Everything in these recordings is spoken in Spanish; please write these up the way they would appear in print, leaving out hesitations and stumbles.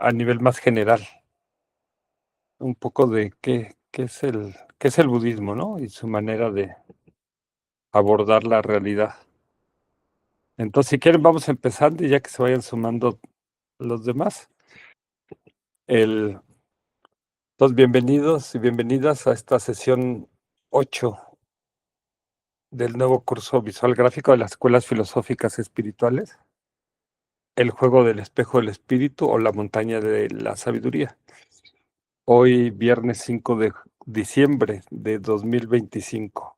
a nivel más general, un poco de qué es el budismo, ¿no? Y su manera de abordar la realidad. Entonces, si quieren, vamos empezando y ya que se vayan sumando los demás. Entonces, bienvenidos y bienvenidas a esta sesión 8 del nuevo curso visual gráfico de las escuelas filosóficas espirituales, el juego del espejo del espíritu o la montaña de la sabiduría. Hoy, viernes 5 de diciembre de 2025.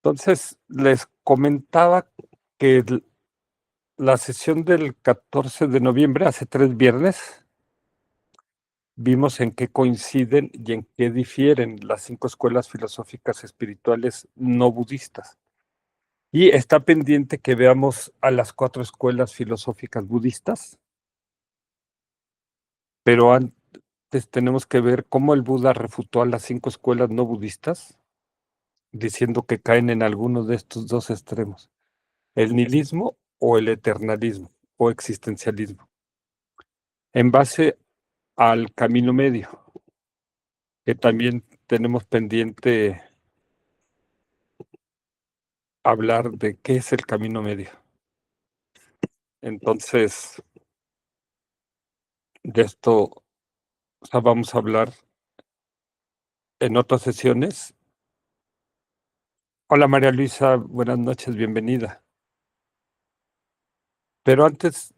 Entonces, les comentaba que la sesión del 14 de noviembre, hace 3 viernes, vimos en qué coinciden y en qué difieren las 5 escuelas filosóficas espirituales no budistas. Y está pendiente que veamos a las 4 escuelas filosóficas budistas, pero antes tenemos que ver cómo el Buda refutó a las 5 escuelas no budistas, diciendo que caen en alguno de estos dos extremos, el nihilismo o el eternalismo o existencialismo, en base al camino medio, que también tenemos pendiente hablar de qué es el camino medio. Entonces, de esto, o sea, vamos a hablar en otras sesiones. Hola María Luisa, buenas noches, bienvenida. Pero antes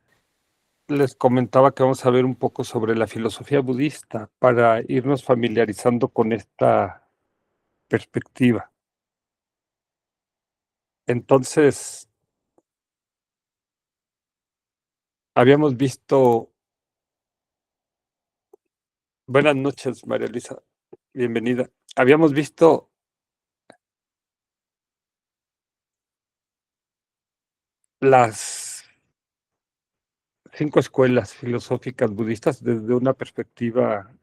les comentaba que vamos a ver un poco sobre la filosofía budista para irnos familiarizando con esta perspectiva. Entonces, habíamos visto, buenas noches María Luisa, bienvenida. Habíamos visto las 5 escuelas filosóficas budistas desde una perspectiva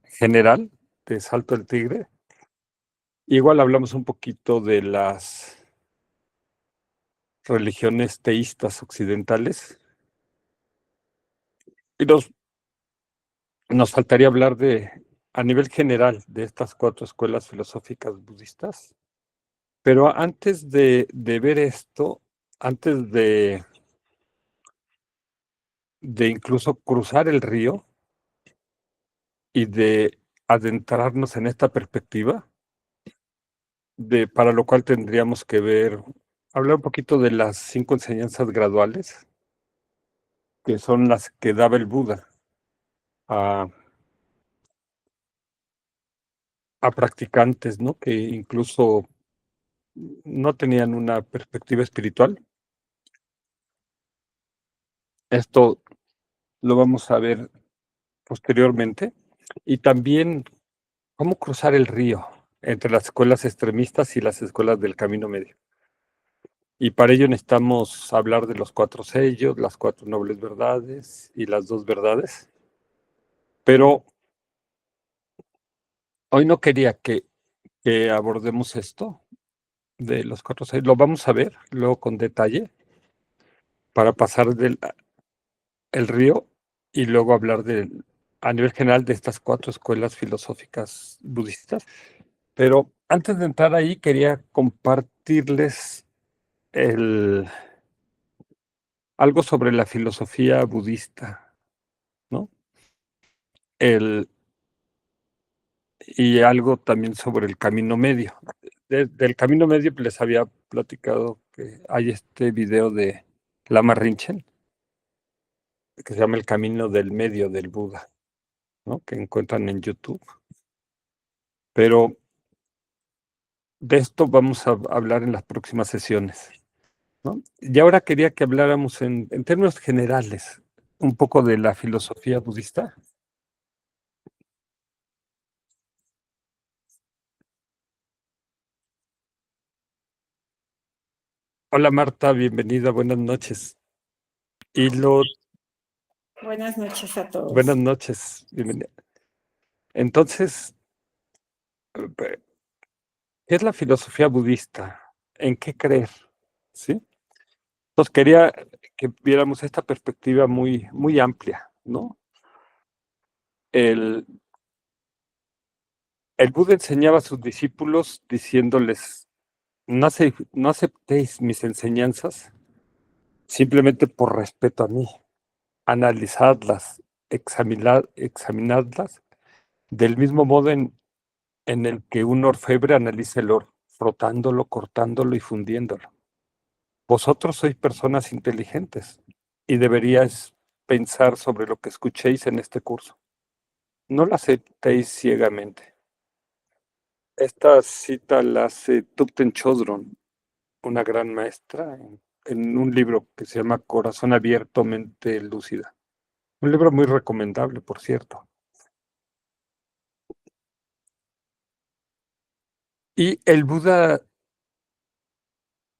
general de Salto del Tigre. Igual hablamos un poquito de las religiones teístas occidentales y nos faltaría hablar a nivel general de estas 4 escuelas filosóficas budistas. Pero antes de ver esto, antes de incluso cruzar el río y de adentrarnos en esta perspectiva, para lo cual tendríamos que hablar un poquito de las 5 enseñanzas graduales, que son las que daba el Buda a practicantes, ¿no? Que incluso no tenían una perspectiva espiritual. Esto lo vamos a ver posteriormente. Y también cómo cruzar el río entre las escuelas extremistas y las escuelas del camino medio. Y para ello necesitamos hablar de los 4 sellos, las 4 nobles verdades y las 2 verdades. Pero hoy no quería que abordemos esto de los 4 sellos. Lo vamos a ver luego con detalle para pasar el río y luego hablar a nivel general de estas 4 escuelas filosóficas budistas. Pero antes de entrar ahí, quería compartirles algo sobre la filosofía budista, ¿no? Y algo también sobre el camino medio. Del camino medio les había platicado que hay este video de Lama Rinchen, que se llama El Camino del Medio del Buda, ¿no? Que encuentran en YouTube. Pero de esto vamos a hablar en las próximas sesiones, ¿no? Y ahora quería que habláramos en términos generales un poco de la filosofía budista. Hola Marta, bienvenida, buenas noches. Y Buenas noches a todos. buenas noches, bienvenida. Entonces, ¿qué es la filosofía budista? ¿En qué creer? ¿Sí? Entonces quería que viéramos esta perspectiva muy, muy amplia, ¿no? El, el Buda enseñaba a sus discípulos diciéndoles, no aceptéis mis enseñanzas simplemente por respeto a mí. Analizadlas, examinadlas, del mismo modo en el que un orfebre analiza el oro, frotándolo, cortándolo y fundiéndolo. Vosotros sois personas inteligentes y deberíais pensar sobre lo que escuchéis en este curso. No la aceptéis ciegamente. Esta cita la hace Thupten Chodron, una gran maestra, en un libro que se llama Corazón abierto, mente lúcida. Un libro muy recomendable, por cierto. Y el Buda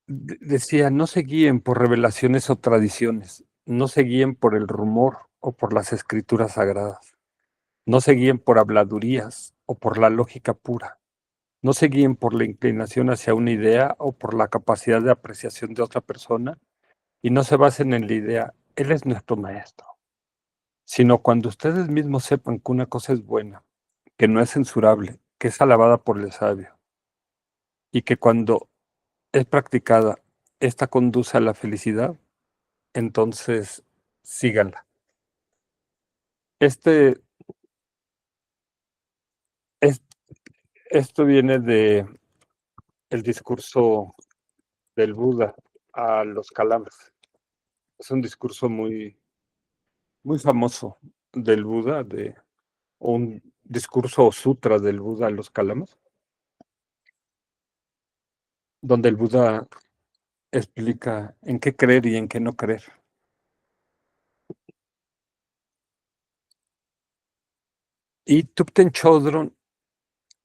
decía, no se guíen por revelaciones o tradiciones, no se guíen por el rumor o por las escrituras sagradas, no se guíen por habladurías o por la lógica pura, no se guíen por la inclinación hacia una idea o por la capacidad de apreciación de otra persona y no se basen en la idea, Él es nuestro maestro, sino cuando ustedes mismos sepan que una cosa es buena, que no es censurable, que es alabada por el sabio y que cuando es practicada, esta conduce a la felicidad, entonces síganla. Este, es- Esto viene de el discurso del Buda a los Kalamas. Es un discurso muy famoso del Buda, o un discurso o sutra del Buda a los Kalamas, donde el Buda explica en qué creer y en qué no creer. Y Thupten Chodron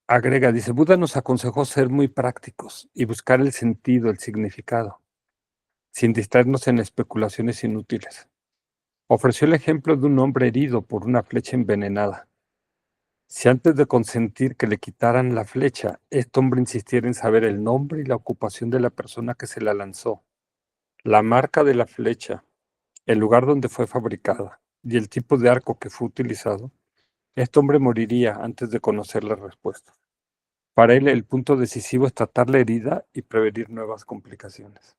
agrega, dice, Buda nos aconsejó ser muy prácticos y buscar el sentido, el significado, sin distraernos en especulaciones inútiles. Ofreció el ejemplo de un hombre herido por una flecha envenenada. Si antes de consentir que le quitaran la flecha, este hombre insistiera en saber el nombre y la ocupación de la persona que se la lanzó, la marca de la flecha, el lugar donde fue fabricada y el tipo de arco que fue utilizado, este hombre moriría antes de conocer la respuesta. Para él, el punto decisivo es tratar la herida y prevenir nuevas complicaciones.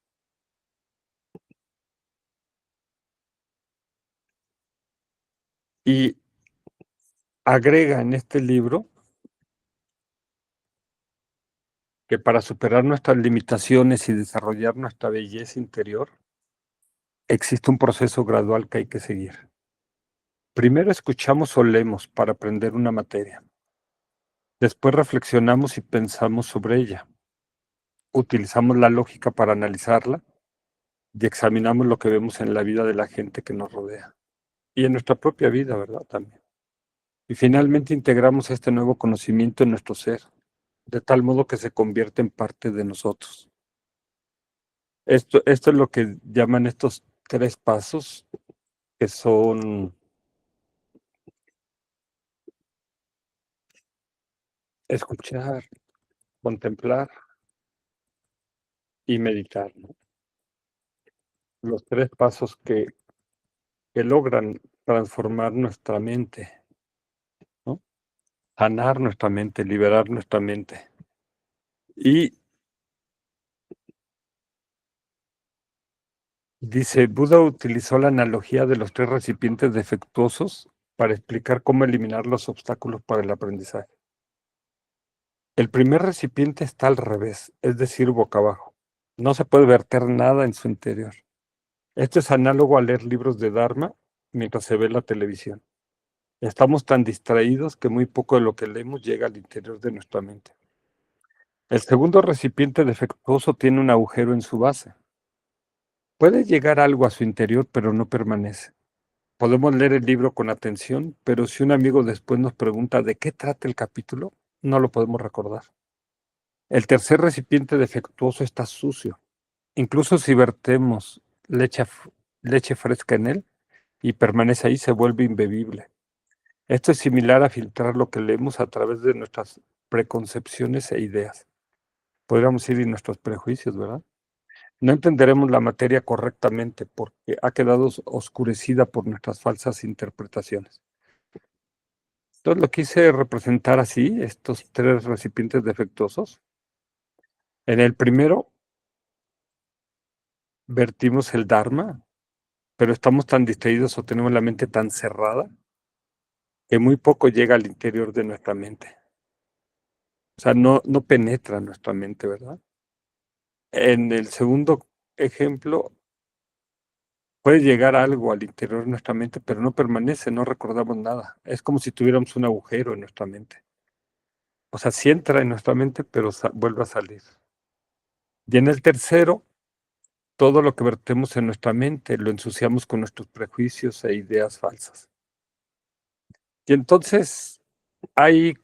Y agrega en este libro que para superar nuestras limitaciones y desarrollar nuestra belleza interior, existe un proceso gradual que hay que seguir. Primero escuchamos o leemos para aprender una materia. Después reflexionamos y pensamos sobre ella. Utilizamos la lógica para analizarla y examinamos lo que vemos en la vida de la gente que nos rodea. Y en nuestra propia vida, ¿verdad? También. Y finalmente integramos este nuevo conocimiento en nuestro ser, de tal modo que se convierte en parte de nosotros. Esto es lo que llaman estos 3 pasos, que son escuchar, contemplar y meditar, ¿no? Los 3 pasos que logran transformar nuestra mente, ¿no? Sanar nuestra mente, liberar nuestra mente. Y dice, Buda utilizó la analogía de los 3 recipientes defectuosos para explicar cómo eliminar los obstáculos para el aprendizaje. El primer recipiente está al revés, es decir, boca abajo. No se puede verter nada en su interior. Esto es análogo a leer libros de Dharma mientras se ve la televisión. Estamos tan distraídos que muy poco de lo que leemos llega al interior de nuestra mente. El segundo recipiente defectuoso tiene un agujero en su base. Puede llegar algo a su interior, pero no permanece. Podemos leer el libro con atención, pero si un amigo después nos pregunta de qué trata el capítulo, no lo podemos recordar. El tercer recipiente defectuoso está sucio. Incluso si vertemos leche fresca en él y permanece ahí, se vuelve imbebible. Esto es similar a filtrar lo que leemos a través de nuestras preconcepciones e ideas. Podríamos ir en nuestros prejuicios, ¿verdad? No entenderemos la materia correctamente porque ha quedado oscurecida por nuestras falsas interpretaciones. Entonces lo quise representar así, estos tres recipientes defectuosos. En el primero vertimos el Dharma, pero estamos tan distraídos o tenemos la mente tan cerrada que muy poco llega al interior de nuestra mente. O sea, no penetra nuestra mente, ¿verdad? En el segundo ejemplo, puede llegar algo al interior de nuestra mente, pero no permanece, no recordamos nada. Es como si tuviéramos un agujero en nuestra mente. O sea, sí entra en nuestra mente, pero vuelve a salir. Y en el tercero, todo lo que vertemos en nuestra mente lo ensuciamos con nuestros prejuicios e ideas falsas. Y entonces hay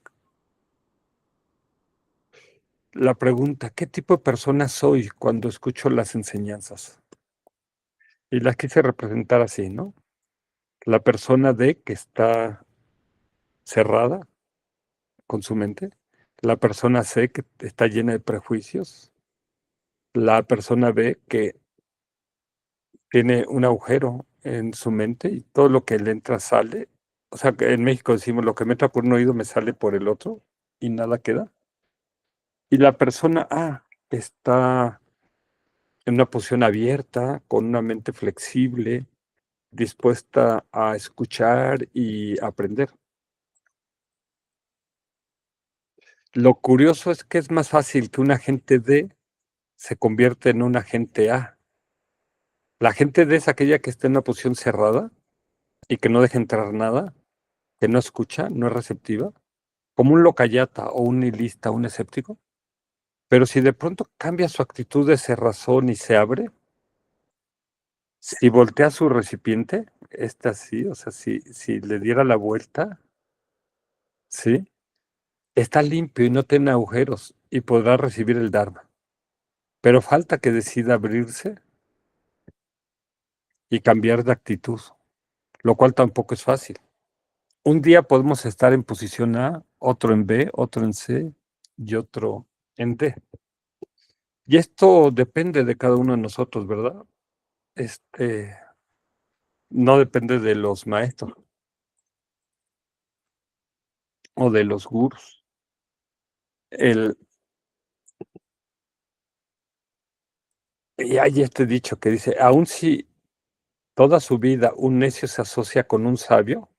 la pregunta, ¿qué tipo de persona soy cuando escucho las enseñanzas? Y las quise representar así, ¿no? La persona D que está cerrada con su mente, la persona C que está llena de prejuicios, la persona B que tiene un agujero en su mente y todo lo que le entra sale. O sea, que en México decimos, lo que me entra por un oído me sale por el otro y nada queda. Y la persona A está en una posición abierta, con una mente flexible, dispuesta a escuchar y aprender. Lo curioso es que es más fácil que un agente D se convierta en un agente A. La gente D es aquella que está en una posición cerrada y que no deja entrar nada, que no escucha, no es receptiva, como un locayata o un nihilista, un escéptico. Pero si de pronto cambia su actitud de cerrazón y se abre, si voltea su recipiente, esta sí, o sea, si le diera la vuelta, sí, está limpio y no tiene agujeros y podrá recibir el Dharma. Pero falta que decida abrirse y cambiar de actitud, lo cual tampoco es fácil. Un día podemos estar en posición A, otro en B, otro en C y otro en D. Y esto depende de cada uno de nosotros, ¿verdad? No depende de los maestros o de los gurús. El, y hay este dicho que dice, aun si toda su vida un necio se asocia con un sabio,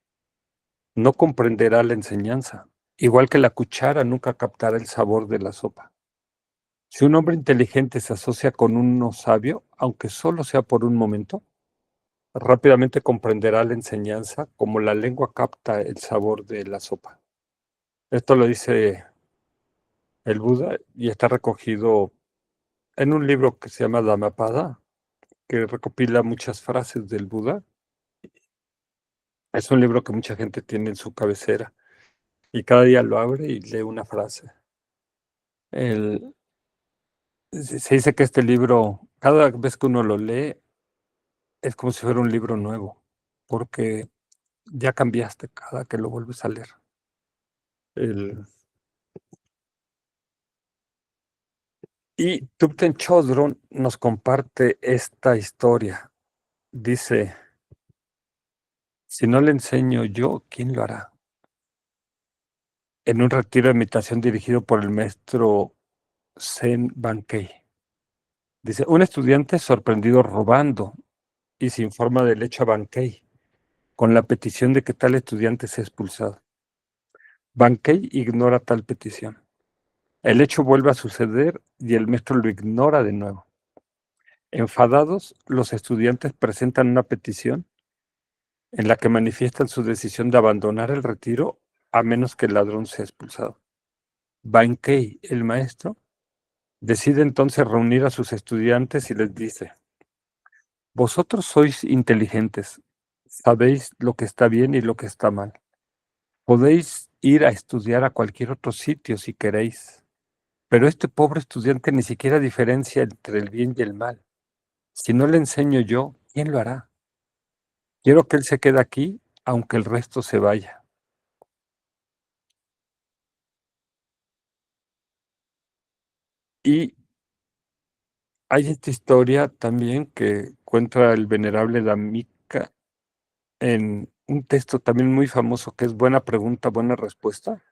no comprenderá la enseñanza, igual que la cuchara nunca captará el sabor de la sopa. Si un hombre inteligente se asocia con uno sabio, aunque solo sea por un momento, rápidamente comprenderá la enseñanza como la lengua capta el sabor de la sopa. Esto lo dice el Buda y está recogido en un libro que se llama Dhammapada, que recopila muchas frases del Buda. Es un libro que mucha gente tiene en su cabecera y cada día lo abre y lee una frase. El, se dice que este libro, cada vez que uno lo lee, es como si fuera un libro nuevo, porque ya cambiaste cada que lo vuelves a leer. Y Tupten Chodron nos comparte esta historia. Dice, si no le enseño yo, ¿quién lo hará? En un retiro de meditación dirigido por el maestro Zen Bankei. Dice, un estudiante sorprendido robando y se informa del hecho a Bankei, con la petición de que tal estudiante sea expulsado. Bankei ignora tal petición. El hecho vuelve a suceder y el maestro lo ignora de nuevo. Enfadados, los estudiantes presentan una petición en la que manifiestan su decisión de abandonar el retiro a menos que el ladrón sea expulsado. Bankei, el maestro, decide entonces reunir a sus estudiantes y les dice, vosotros sois inteligentes, sabéis lo que está bien y lo que está mal. Podéis ir a estudiar a cualquier otro sitio si queréis, pero este pobre estudiante ni siquiera diferencia entre el bien y el mal. Si no le enseño yo, ¿quién lo hará? Quiero que él se quede aquí, aunque el resto se vaya. Y Hay esta historia también que cuenta el venerable Dhammika en un texto también muy famoso que es Buena pregunta, buena respuesta,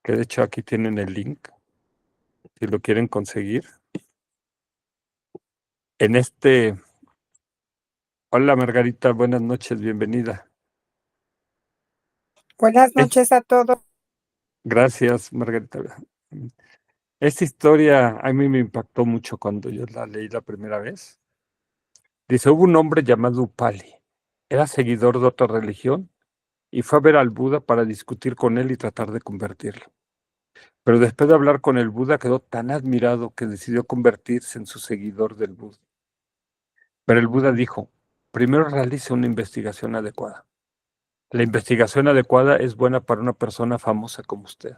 que de hecho aquí tienen el link, si lo quieren conseguir. En este, hola Margarita, buenas noches, bienvenida. Buenas Es- noches a todos. Gracias, Margarita. Esta historia a mí me impactó mucho cuando yo la leí la primera vez. Dice, hubo un hombre llamado Upali. Era seguidor de otra religión y fue a ver al Buda para discutir con él y tratar de convertirlo. Pero después de hablar con el Buda quedó tan admirado que decidió convertirse en su seguidor del Buda. Pero el Buda dijo, primero realice una investigación adecuada. La investigación adecuada es buena para una persona famosa como usted.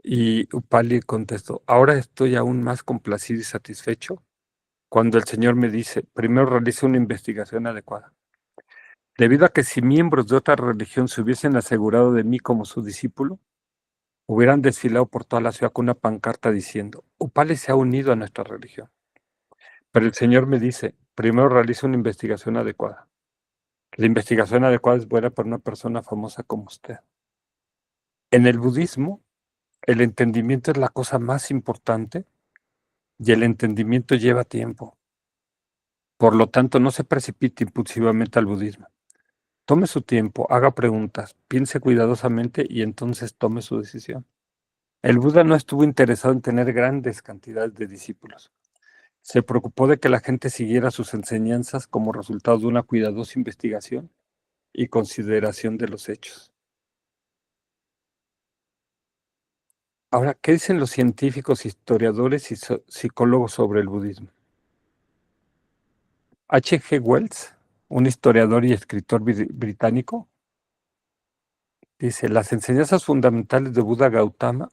Y Upali contestó, ahora estoy aún más complacido y satisfecho cuando el Señor me dice, primero realice una investigación adecuada. Debido a que si miembros de otra religión se hubiesen asegurado de mí como su discípulo, hubieran desfilado por toda la ciudad con una pancarta diciendo, Upale se ha unido a nuestra religión. Pero el Señor me dice, primero realiza una investigación adecuada. La investigación adecuada es buena para una persona famosa como usted. En el budismo, el entendimiento es la cosa más importante y el entendimiento lleva tiempo. Por lo tanto, no se precipite impulsivamente al budismo. Tome su tiempo, haga preguntas, piense cuidadosamente y entonces tome su decisión. El Buda no estuvo interesado en tener grandes cantidades de discípulos. Se preocupó de que la gente siguiera sus enseñanzas como resultado de una cuidadosa investigación y consideración de los hechos. Ahora, ¿qué dicen los científicos, historiadores y psicólogos sobre el budismo? H. G. Wells, un historiador y escritor británico, dice, las enseñanzas fundamentales de Buda Gautama,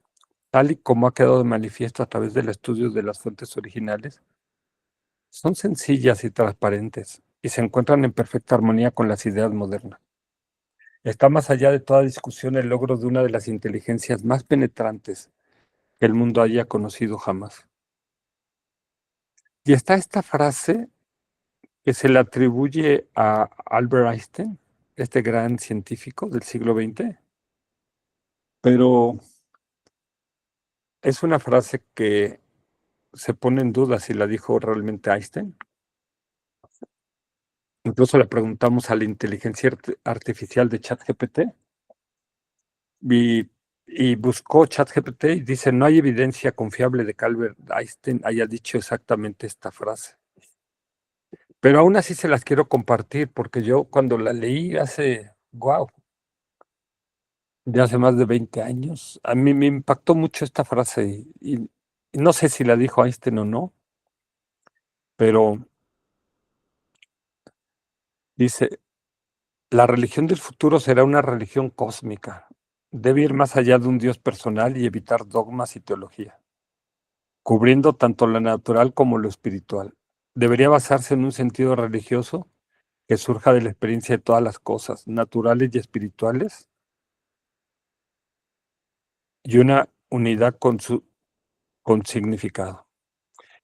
tal y como ha quedado de manifiesto a través del estudio de las fuentes originales, son sencillas y transparentes y se encuentran en perfecta armonía con las ideas modernas. Está más allá de toda discusión el logro de una de las inteligencias más penetrantes que el mundo haya conocido jamás. Y está esta frase que se le atribuye a Albert Einstein, este gran científico del siglo XX, pero es una frase que se pone en duda si la dijo realmente Einstein. Incluso le preguntamos a la inteligencia artificial de ChatGPT y, y buscó ChatGPT y dice, no hay evidencia confiable de que Albert Einstein haya dicho exactamente esta frase. Pero aún así se las quiero compartir porque yo cuando la leí wow, de hace más de 20 años, a mí me impactó mucho esta frase y no sé si la dijo Einstein o no, pero dice, la religión del futuro será una religión cósmica. Debe ir más allá de un Dios personal y evitar dogmas y teología, cubriendo tanto lo natural como lo espiritual. Debería basarse en un sentido religioso que surja de la experiencia de todas las cosas, naturales y espirituales, y una unidad con significado.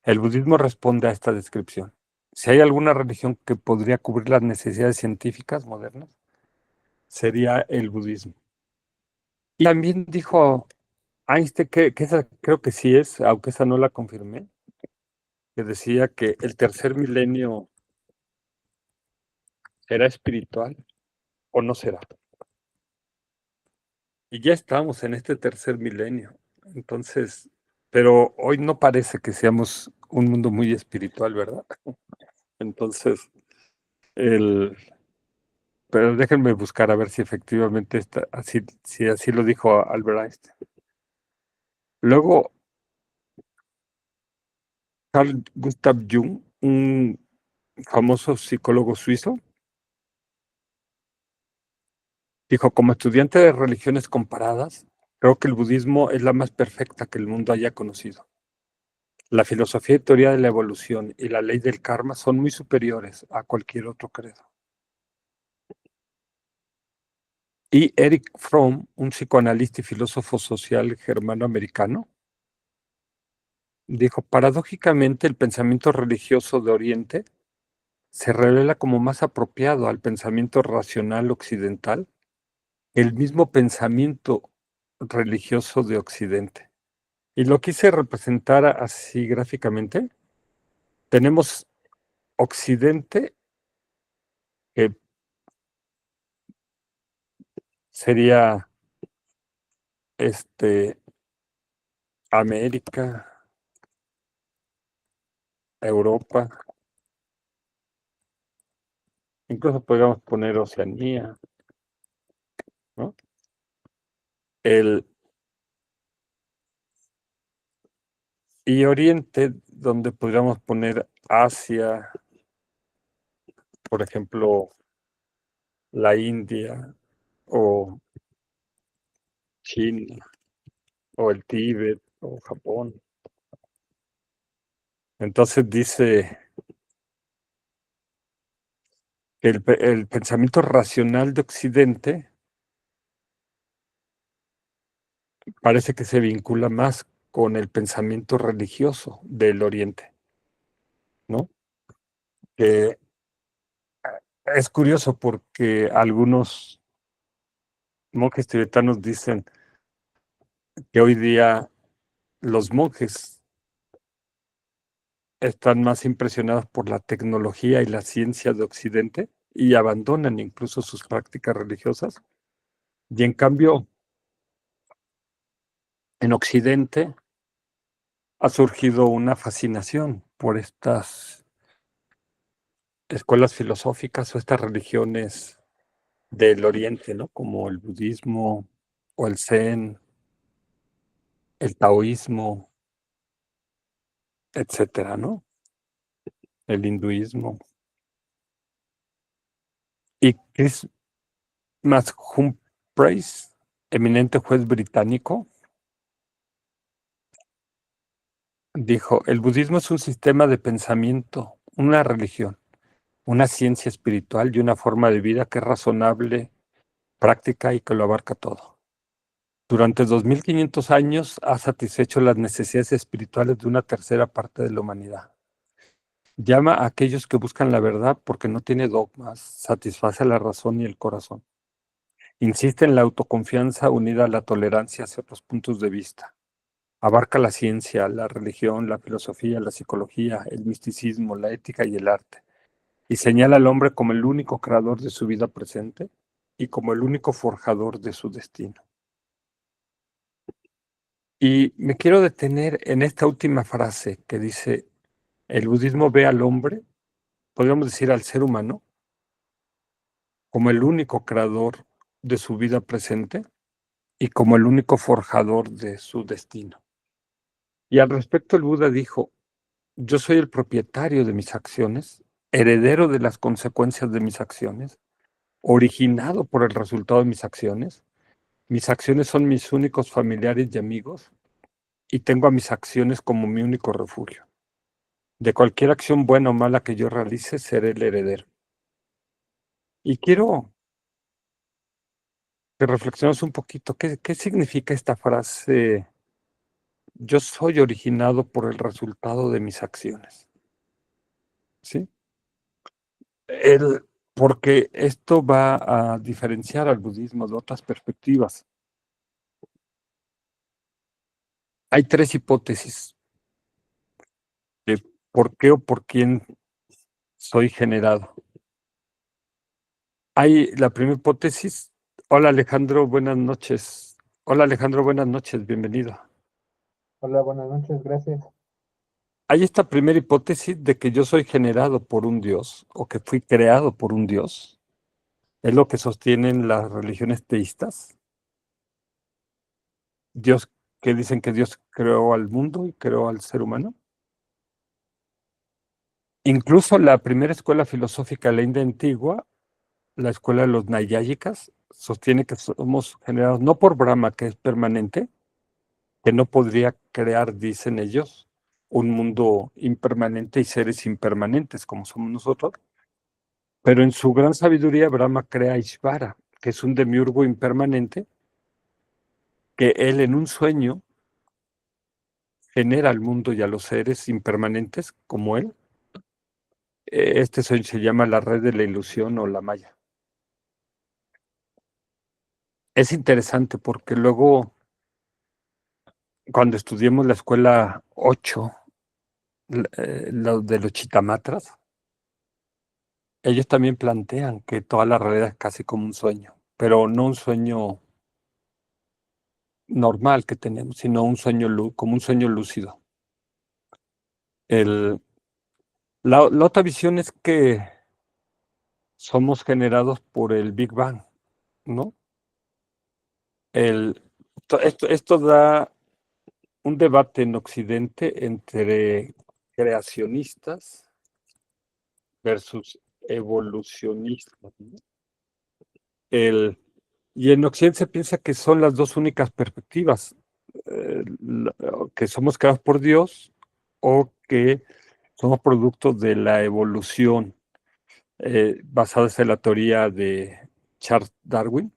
El budismo responde a esta descripción. Si hay alguna religión que podría cubrir las necesidades científicas modernas, sería el budismo. Y también dijo Einstein, que esa creo que sí es, aunque esa no la confirmé, que decía que el tercer milenio será espiritual o no será. Y ya estamos en este tercer milenio. Entonces, pero hoy no parece que seamos un mundo muy espiritual, ¿verdad? Entonces, el, pero déjenme buscar a ver si efectivamente está así, si así lo dijo Albert Einstein. Luego, Carl Gustav Jung, un famoso psicólogo suizo, dijo, como estudiante de religiones comparadas, creo que el budismo es la más perfecta que el mundo haya conocido. La filosofía y teoría de la evolución y la ley del karma son muy superiores a cualquier otro credo. Y Eric Fromm, un psicoanalista y filósofo social germano-americano, Dijo, paradójicamente, el pensamiento religioso de Oriente se revela como más apropiado al pensamiento racional occidental que el mismo pensamiento religioso de Occidente. Y lo quise representar así gráficamente. Tenemos Occidente, que sería América, Europa, incluso podríamos poner Oceanía, ¿no? El, y Oriente, donde podríamos poner Asia, por ejemplo, la India o China o el Tíbet o Japón. Entonces dice que el pensamiento racional de Occidente parece que se vincula más con el pensamiento religioso del Oriente, ¿no? Que es curioso porque algunos monjes tibetanos dicen que hoy día los monjes están más impresionados por la tecnología y la ciencia de Occidente y abandonan incluso sus prácticas religiosas. Y en cambio, en Occidente ha surgido una fascinación por estas escuelas filosóficas o estas religiones del Oriente, ¿no? Como el budismo o el zen, el taoísmo, etcétera, ¿no? El hinduismo. Y Chris Humphreys, eminente juez británico, dijo, el budismo es un sistema de pensamiento, una religión, una ciencia espiritual y una forma de vida que es razonable, práctica y que lo abarca todo. Durante 2500 años ha satisfecho las necesidades espirituales de una tercera parte de la humanidad. Llama a aquellos que buscan la verdad porque no tiene dogmas, satisface la razón y el corazón. Insiste en la autoconfianza unida a la tolerancia hacia otros puntos de vista. Abarca la ciencia, la religión, la filosofía, la psicología, el misticismo, la ética y el arte. Y señala al hombre como el único creador de su vida presente y como el único forjador de su destino. Y me quiero detener en esta última frase que dice, el budismo ve al hombre, podríamos decir al ser humano, como el único creador de su vida presente y como el único forjador de su destino. Y al respecto el Buda dijo, yo soy el propietario de mis acciones, heredero de las consecuencias de mis acciones, originado por el resultado de mis acciones son mis únicos familiares y amigos, y tengo a mis acciones como mi único refugio. De cualquier acción buena o mala que yo realice, seré el heredero. Y quiero que reflexionemos un poquito, ¿qué significa esta frase? Yo soy originado por el resultado de mis acciones, ¿sí? Porque esto va a diferenciar al budismo de otras perspectivas. Hay tres hipótesis de por qué o por quién soy generado. Hay la primera hipótesis. Hola Alejandro, buenas noches. Hola Alejandro, buenas noches, bienvenido. Hola, buenas noches, gracias. Hay esta primera hipótesis de que yo soy generado por un Dios o que fui creado por un Dios. Es lo que sostienen las religiones teístas. Dios, que dicen que Dios creó al mundo y creó al ser humano. Incluso la primera escuela filosófica de la India antigua, la escuela de los Nayáyicas, sostiene que somos generados no por Brahma, que es permanente, que no podría crear, dicen ellos, un mundo impermanente y seres impermanentes como somos nosotros, pero en su gran sabiduría Brahma crea a Ishvara, que es un demiurgo impermanente, que él en un sueño genera al mundo y a los seres impermanentes como él. Este se llama la red de la ilusión o la maya. Es interesante porque luego, cuando estudiemos la escuela 8, los de los chitamatras, ellos también plantean que toda la realidad es casi como un sueño, pero no un sueño normal que tenemos, sino un sueño como un sueño lúcido. La otra visión es que somos generados por el Big Bang, ¿no? Esto da un debate en Occidente entre creacionistas versus evolucionistas, ¿no? Y en Occidente se piensa que son las dos únicas perspectivas, que somos creados por Dios o que somos productos de la evolución, basadas en la teoría de Charles Darwin.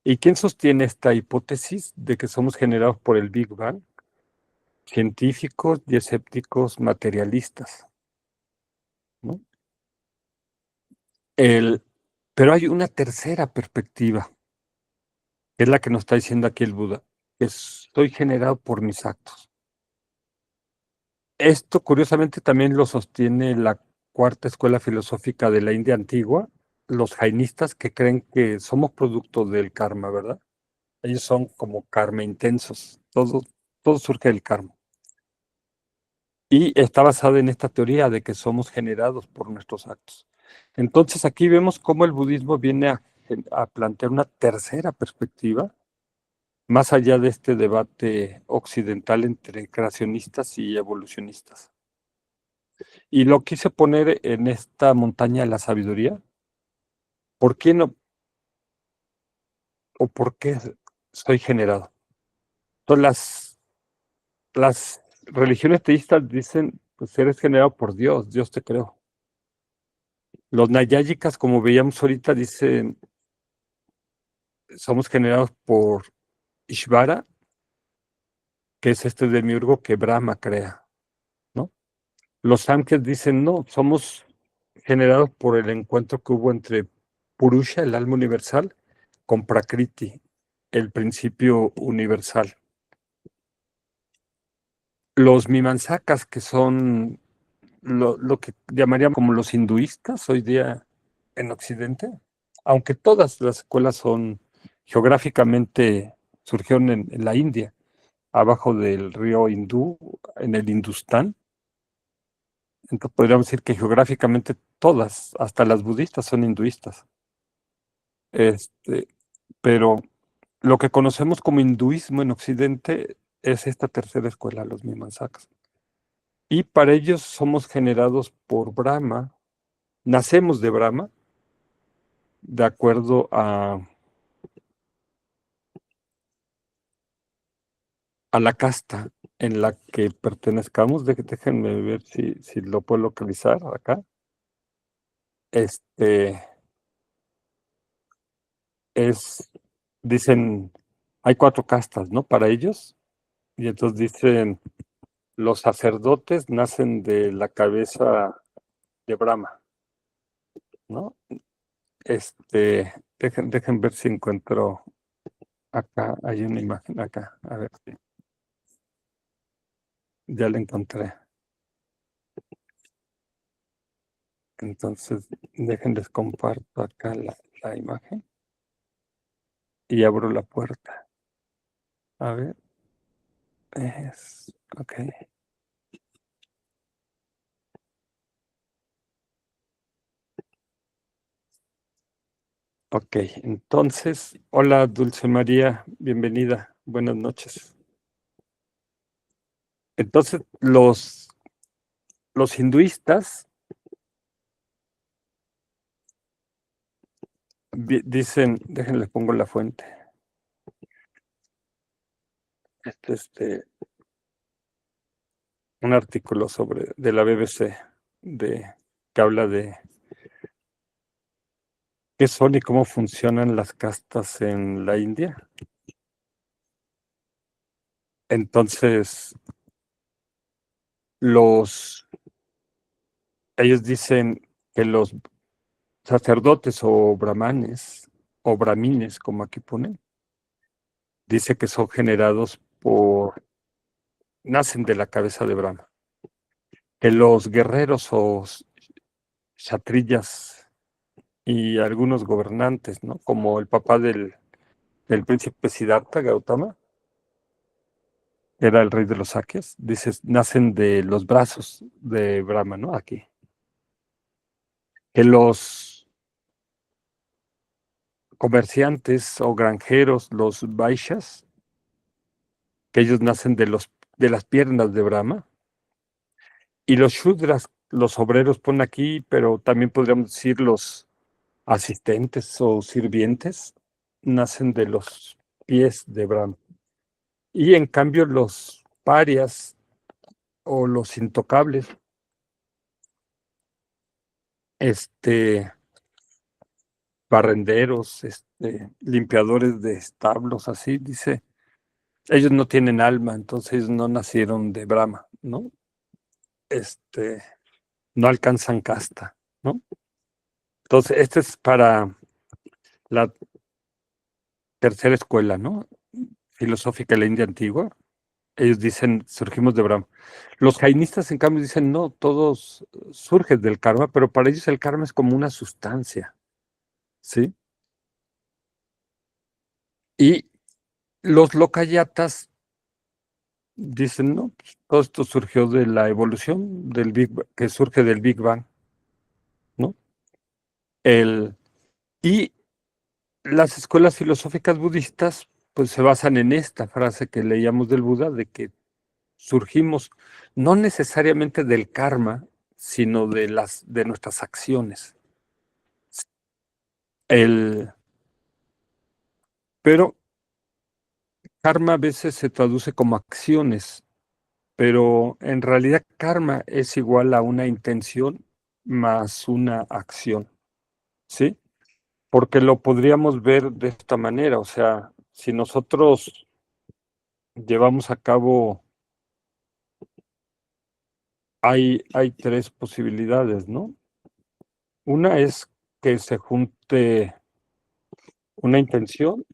¿Y quién sostiene esta hipótesis de que somos generados por el Big Bang? Científicos y escépticos materialistas, ¿no? Pero hay una tercera perspectiva, que es la que nos está diciendo aquí el Buda, que soy generado por mis actos. Esto, curiosamente, también lo sostiene la cuarta escuela filosófica de la India antigua, los jainistas, que creen que somos producto del karma, ¿verdad? Ellos son como karma intensos, todo surge del karma. Y está basada en esta teoría de que somos generados por nuestros actos. Entonces aquí vemos cómo el budismo viene a plantear una tercera perspectiva, más allá de este debate occidental entre creacionistas y evolucionistas. Y lo quise poner en esta montaña de la sabiduría. ¿Por qué no? ¿O por qué soy generado? Entonces las religiones teístas dicen, pues eres generado por Dios, Dios te creó. Los nayáyicas, como veíamos ahorita, dicen, somos generados por Ishvara, que es este demiurgo que Brahma crea, ¿no? Los Samkhya dicen, no, somos generados por el encuentro que hubo entre Purusha, el alma universal, con Prakriti, el principio universal. Los Mimamsakas, que son lo que llamaríamos como los hinduistas hoy día en Occidente, aunque todas las escuelas son geográficamente, surgieron en la India, abajo del río Hindú, en el Hindustán. Entonces podríamos decir que geográficamente todas, hasta las budistas, son hinduistas. Este, pero lo que conocemos como hinduismo en Occidente es esta tercera escuela, los Mimamsakas. Y para ellos somos generados por Brahma, nacemos de Brahma, de acuerdo a la casta en la que pertenezcamos. Déjenme ver si lo puedo localizar acá. Este dicen, hay 4 castas, ¿no? Para ellos. Y entonces dicen, los sacerdotes nacen de la cabeza de Brahma, ¿no? Dejen ver si encuentro acá, hay una imagen acá, a ver si ya la encontré. Entonces, déjenles comparto acá la imagen y abro la puerta. A ver, ok. Ok, entonces, hola Dulce María, bienvenida, buenas noches. Entonces, los hinduistas dicen, déjenles pongo la fuente. Un artículo de la BBC que habla de qué son y cómo funcionan las castas en la India. Entonces, ellos dicen que los sacerdotes o brahmanes o brahmines, como aquí ponen, dice que son generados nacen de la cabeza de Brahma. Que los guerreros o kshatriyas y algunos gobernantes, ¿no? Como el papá del príncipe Siddhartha Gautama, que era el rey de los Sakyas, dices, nacen de los brazos de Brahma, ¿no? Aquí. Que los comerciantes o granjeros, los vaishyas, que ellos nacen de las piernas de Brahma. Y los shudras, los obreros, ponen aquí, pero también podríamos decir los asistentes o sirvientes, nacen de los pies de Brahma. Y en cambio los parias o los intocables, barrenderos, limpiadores de establos, así dice, ellos no tienen alma, entonces ellos no nacieron de Brahma, ¿no? No alcanzan casta, ¿no? Entonces, este es para la tercera escuela, ¿no? Filosófica de la India antigua. Ellos dicen, surgimos de Brahma. Los jainistas, en cambio, dicen, no, todos surgen del karma, pero para ellos el karma es como una sustancia, ¿sí? Y los lokayatas dicen, no, pues, todo esto surgió de la evolución que surge del Big Bang, ¿no? Y las escuelas filosóficas budistas, pues se basan en esta frase que leíamos del Buda, de que surgimos no necesariamente del karma, sino de nuestras acciones. Pero karma a veces se traduce como acciones, pero en realidad karma es igual a una intención más una acción, ¿sí? Porque lo podríamos ver de esta manera, o sea, si nosotros llevamos a cabo, hay tres posibilidades, ¿no? Una es que se junte una intención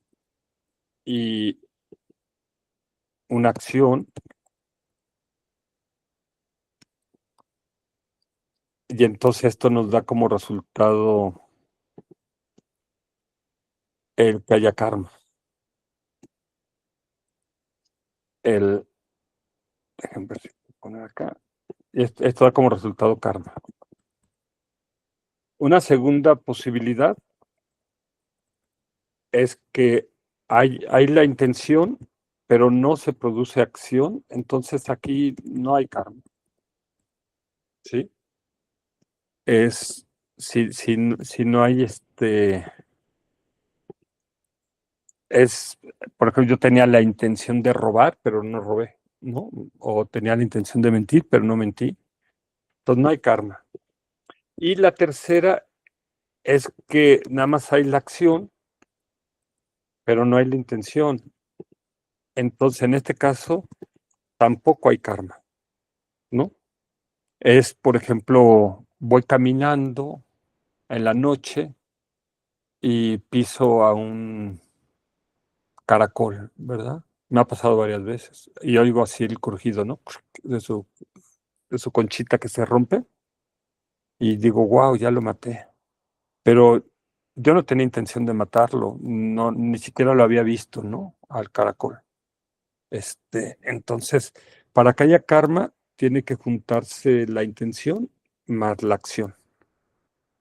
y una acción, y entonces esto nos da como resultado el que haya karma. Déjenme ver si puedo poner acá. Esto da como resultado karma. Una segunda posibilidad es que hay la intención, pero no se produce acción, entonces aquí no hay karma. ¿Sí? Si no hay por ejemplo, yo tenía la intención de robar, pero no robé, ¿no? O tenía la intención de mentir, pero no mentí. Entonces no hay karma. Y la tercera es que nada más hay la acción, pero no hay la intención. Entonces, en este caso, tampoco hay karma, ¿no? Por ejemplo, voy caminando en la noche y piso a un caracol, ¿verdad? Me ha pasado varias veces. Y oigo así el crujido, ¿no? De su conchita que se rompe. Y digo, wow, ya lo maté. Pero yo no tenía intención de matarlo, no, ni siquiera lo había visto, ¿no? Al caracol. Entonces, para que haya karma, tiene que juntarse la intención más la acción,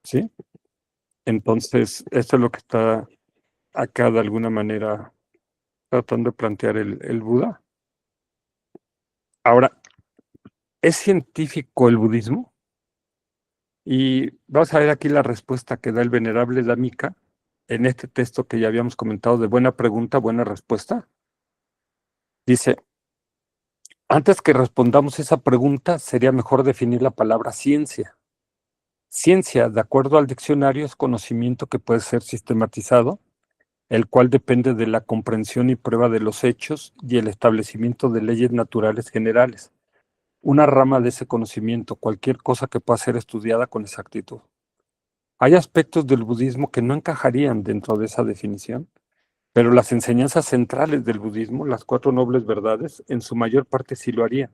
¿sí? Entonces, esto es lo que está acá de alguna manera tratando de plantear el Buda. Ahora, ¿es científico el budismo? Y vamos a ver aquí la respuesta que da el venerable Dhammika en este texto que ya habíamos comentado de buena pregunta, buena respuesta. Dice, antes que respondamos esa pregunta, sería mejor definir la palabra ciencia. Ciencia, de acuerdo al diccionario, es conocimiento que puede ser sistematizado el cual depende de la comprensión y prueba de los hechos y el establecimiento de leyes naturales generales. Una rama de ese conocimiento, cualquier cosa que pueda ser estudiada con exactitud. Hay aspectos del budismo que no encajarían dentro de esa definición, pero las enseñanzas centrales del budismo, las 4 nobles verdades, en su mayor parte sí lo harían.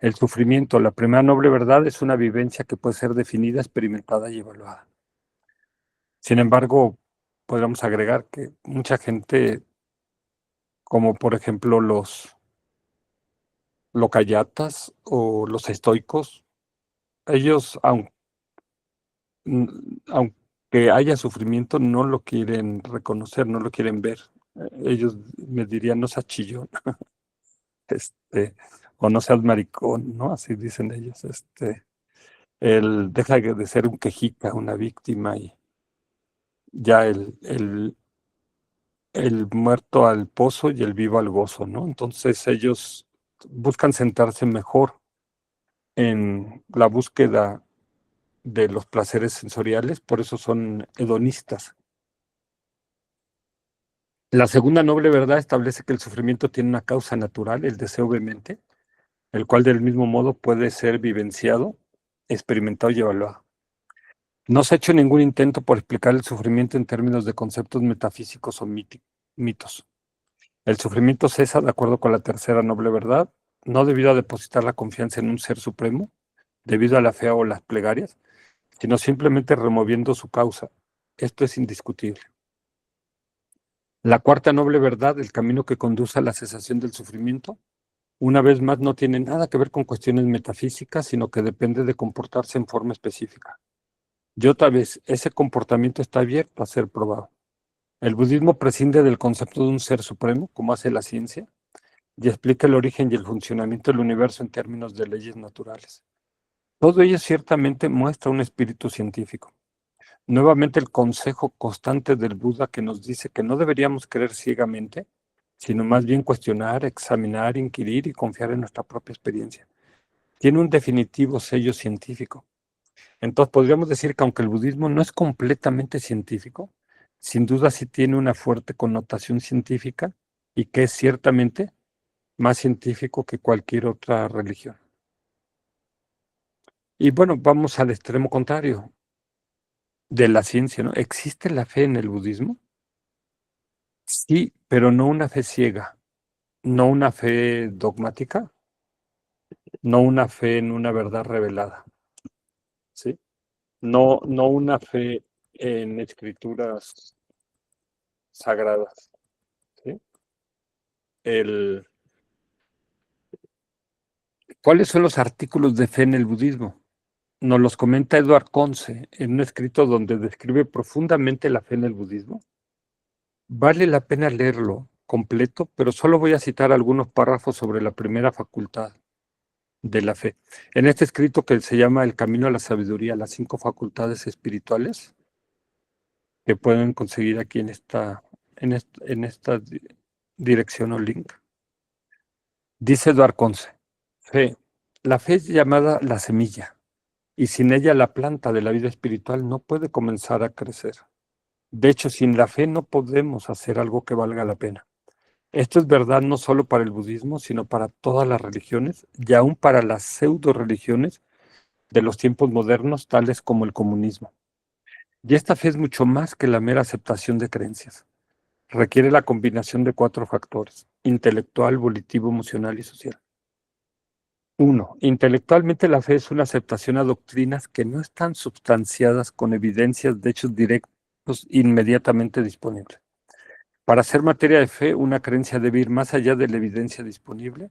El sufrimiento, la primera noble verdad, es una vivencia que puede ser definida, experimentada y evaluada. Sin embargo, podríamos agregar que mucha gente, como por ejemplo los locayatas o los estoicos, ellos, aunque haya sufrimiento, no lo quieren reconocer, no lo quieren ver. Ellos me dirían, no seas chillón, o no seas maricón, ¿no? Así dicen ellos, deja de ser un quejica, una víctima, y ya el muerto al pozo y el vivo al gozo, ¿no? Entonces ellos buscan centrarse mejor en la búsqueda de los placeres sensoriales, por eso son hedonistas. La segunda noble verdad establece que el sufrimiento tiene una causa natural, el deseo vehemente, el cual del mismo modo puede ser vivenciado, experimentado y evaluado. No se ha hecho ningún intento por explicar el sufrimiento en términos de conceptos metafísicos o mitos. El sufrimiento cesa, de acuerdo con la tercera noble verdad, no debido a depositar la confianza en un ser supremo, debido a la fe o las plegarias, sino simplemente removiendo su causa. Esto es indiscutible. La cuarta noble verdad, el camino que conduce a la cesación del sufrimiento, una vez más no tiene nada que ver con cuestiones metafísicas, sino que depende de comportarse en forma específica. Y otra vez, ese comportamiento está abierto a ser probado. El budismo prescinde del concepto de un ser supremo, como hace la ciencia, y explica el origen y el funcionamiento del universo en términos de leyes naturales. Todo ello ciertamente muestra un espíritu científico. Nuevamente el consejo constante del Buda que nos dice que no deberíamos creer ciegamente, sino más bien cuestionar, examinar, inquirir y confiar en nuestra propia experiencia. Tiene un definitivo sello científico. Entonces podríamos decir que aunque el budismo no es completamente científico, sin duda sí tiene una fuerte connotación científica y que es ciertamente más científico que cualquier otra religión. Y bueno, vamos al extremo contrario de la ciencia, ¿no? ¿Existe la fe en el budismo? Sí, pero no una fe ciega, no una fe dogmática, no una fe en una verdad revelada, ¿sí? No una fe en escrituras sagradas, ¿sí? ¿Cuáles son los artículos de fe en el budismo? Nos los comenta Edward Conze en un escrito donde describe profundamente la fe en el budismo. Vale la pena leerlo completo, pero solo voy a citar algunos párrafos sobre la primera facultad de la fe. En este escrito que se llama El camino a la sabiduría, las 5 facultades espirituales, que pueden conseguir aquí en esta dirección o link. Dice Edward Conze, fe. La fe es llamada la semilla, y sin ella la planta de la vida espiritual no puede comenzar a crecer. De hecho, sin la fe no podemos hacer algo que valga la pena. Esto es verdad no solo para el budismo, sino para todas las religiones y aún para las pseudo religiones de los tiempos modernos, tales como el comunismo. Y esta fe es mucho más que la mera aceptación de creencias. Requiere la combinación de 4 factores: intelectual, volitivo, emocional y social. 1. Intelectualmente la fe es una aceptación a doctrinas que no están substanciadas con evidencias de hechos directos inmediatamente disponibles. Para ser materia de fe, una creencia debe ir más allá de la evidencia disponible,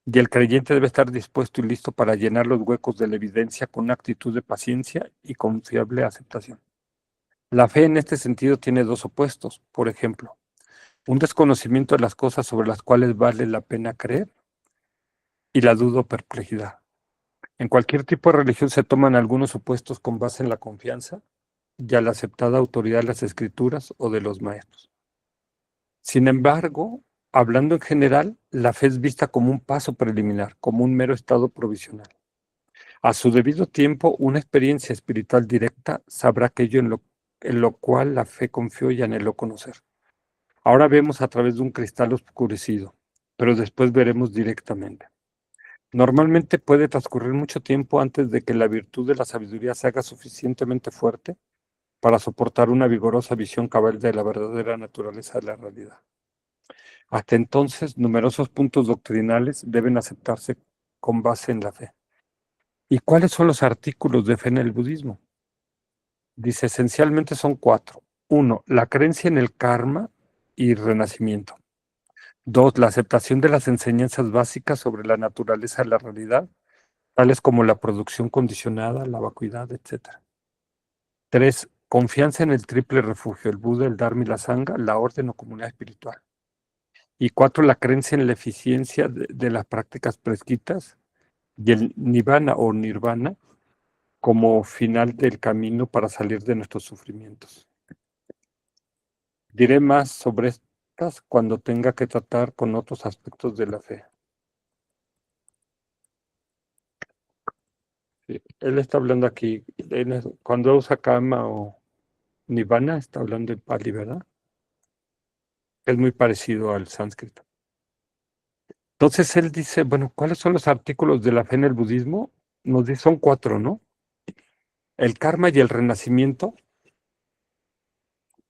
y el creyente debe estar dispuesto y listo para llenar los huecos de la evidencia con una actitud de paciencia y confiable aceptación. La fe en este sentido tiene 2 opuestos. Por ejemplo, un desconocimiento de las cosas sobre las cuales vale la pena creer y la duda o perplejidad. En cualquier tipo de religión se toman algunos opuestos con base en la confianza y a la aceptada autoridad de las escrituras o de los maestros. Sin embargo, hablando en general, la fe es vista como un paso preliminar, como un mero estado provisional. A su debido tiempo, una experiencia espiritual directa sabrá aquello en lo en lo cual la fe confió y anheló conocer. Ahora vemos a través de un cristal oscurecido, pero después veremos directamente. Normalmente puede transcurrir mucho tiempo antes de que la virtud de la sabiduría se haga suficientemente fuerte para soportar una vigorosa visión cabal de la verdadera naturaleza de la realidad. Hasta entonces, numerosos puntos doctrinales deben aceptarse con base en la fe. ¿Y cuáles son los artículos de fe en el budismo? Dice, esencialmente son 4. 1, la creencia en el karma y renacimiento. 2, la aceptación de las enseñanzas básicas sobre la naturaleza de la realidad, tales como la producción condicionada, la vacuidad, etc. 3, confianza en el triple refugio, el Buda, el Dharma y la Sangha, la orden o comunidad espiritual. Y 4, la creencia en la eficiencia de las prácticas prescritas y el Nibbana o Nirvana como final del camino para salir de nuestros sufrimientos. Diré más sobre estas cuando tenga que tratar con otros aspectos de la fe. Sí, él está hablando aquí, cuando usa Kama o Nibbana, está hablando en Pali, ¿verdad? Es muy parecido al sánscrito. Entonces él dice, bueno, ¿cuáles son los artículos de la fe en el budismo? Nos dice, son 4, ¿no? El karma y el renacimiento,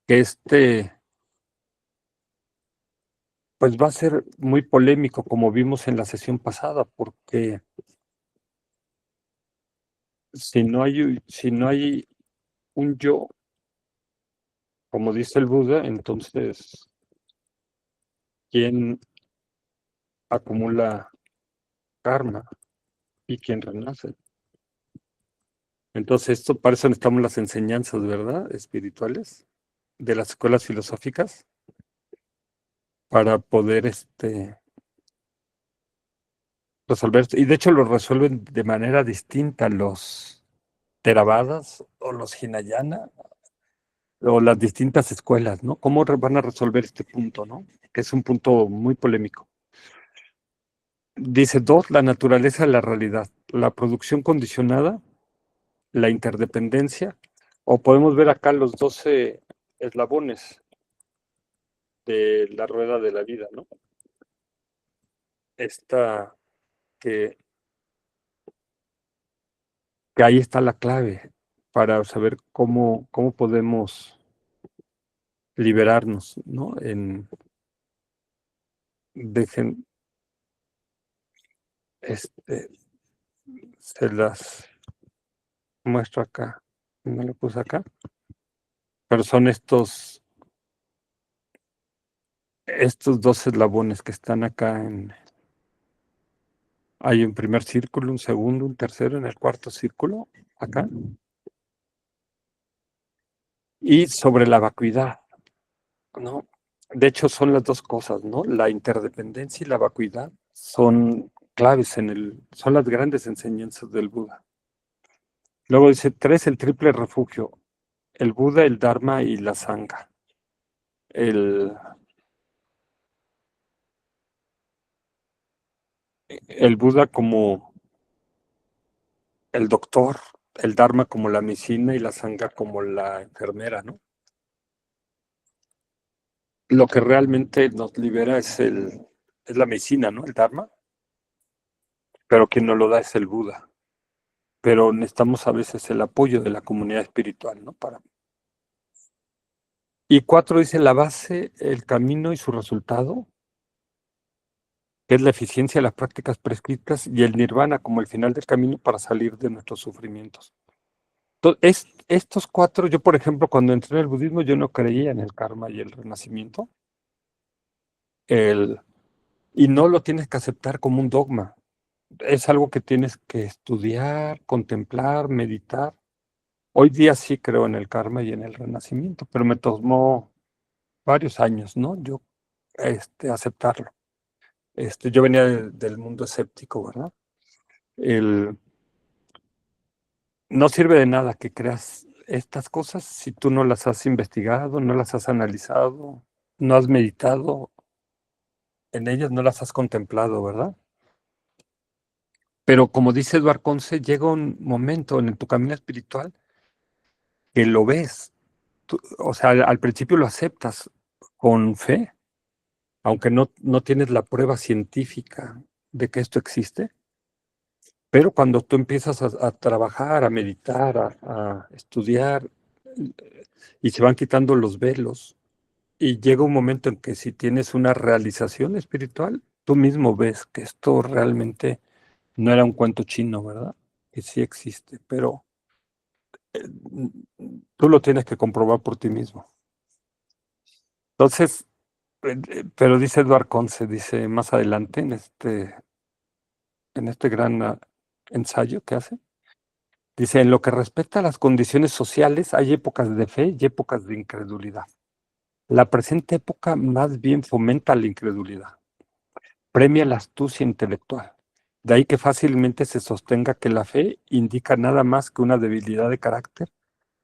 que pues va a ser muy polémico, como vimos en la sesión pasada, porque si no hay un yo, como dice el Buda, entonces, ¿quién acumula karma y quién renace? Entonces, para eso necesitamos las enseñanzas, ¿verdad? Espirituales de las escuelas filosóficas, para poder resolver. Y de hecho lo resuelven de manera distinta los Theravadas o los Hinayana o las distintas escuelas, ¿no? ¿Cómo van a resolver este punto, ¿no? Que es un punto muy polémico. Dice 2, la naturaleza de la realidad, la producción condicionada, la interdependencia, o podemos ver acá los 12 eslabones de la rueda de la vida, ¿no? Esta que ahí está la clave para saber cómo podemos liberarnos, ¿no? Dejen, se las muestro acá, no lo puse acá, pero son estos 2 eslabones que están acá hay un primer círculo, un segundo, un tercero, en el cuarto círculo, acá. Y sobre la vacuidad, ¿no? De hecho, son las 2 cosas, ¿no? La interdependencia y la vacuidad son claves son las grandes enseñanzas del Buda. Luego dice 3, el triple refugio, el Buda, el Dharma y la Sangha. El Buda como el doctor, el Dharma como la medicina y la Sangha como la enfermera, ¿no? Lo que realmente nos libera es la medicina, ¿no? El Dharma, pero quien nos lo da es el Buda. Pero necesitamos a veces el apoyo de la comunidad espiritual, ¿no? Y 4 dice la base, el camino y su resultado, que es la eficiencia de las prácticas prescritas, y el nirvana como el final del camino para salir de nuestros sufrimientos. Entonces, estos 4, yo por ejemplo, cuando entré en el budismo, yo no creía en el karma y el renacimiento. Y no lo tienes que aceptar como un dogma. Es algo que tienes que estudiar, contemplar, meditar. Hoy día sí creo en el karma y en el renacimiento, pero me tomó varios años, ¿no? Yo aceptarlo. Yo venía del mundo escéptico, ¿verdad? No sirve de nada que creas estas cosas si tú no las has investigado, no las has analizado, no has meditado en ellas, no las has contemplado, ¿verdad? Pero como dice Eduard Conce, llega un momento en tu camino espiritual que lo ves, o sea, al principio lo aceptas con fe, aunque no tienes la prueba científica de que esto existe, pero cuando tú empiezas a trabajar, a meditar, a estudiar, y se van quitando los velos, y llega un momento en que si tienes una realización espiritual, tú mismo ves que esto realmente no era un cuento chino, ¿verdad? Que sí existe, pero tú lo tienes que comprobar por ti mismo. Entonces, pero dice Edward Conce, dice más adelante en este gran ensayo que hace, dice, en lo que respecta a las condiciones sociales, hay épocas de fe y épocas de incredulidad. La presente época más bien fomenta la incredulidad, premia la astucia intelectual. De ahí que fácilmente se sostenga que la fe indica nada más que una debilidad de carácter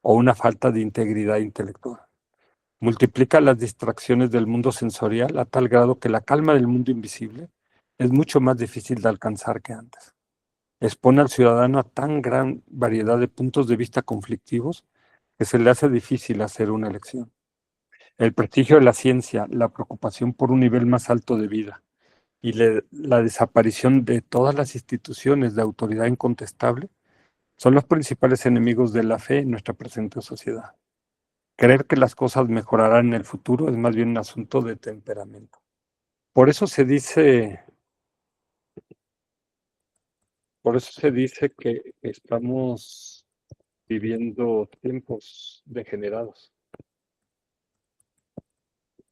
o una falta de integridad intelectual. Multiplica las distracciones del mundo sensorial a tal grado que la calma del mundo invisible es mucho más difícil de alcanzar que antes. Expone al ciudadano a tan gran variedad de puntos de vista conflictivos que se le hace difícil hacer una elección. El prestigio de la ciencia, la preocupación por un nivel más alto de vida y la desaparición de todas las instituciones de autoridad incontestable son los principales enemigos de la fe en nuestra presente sociedad. Creer que las cosas mejorarán en el futuro es más bien un asunto de temperamento. Por eso se dice, por eso se dice que estamos viviendo tiempos degenerados.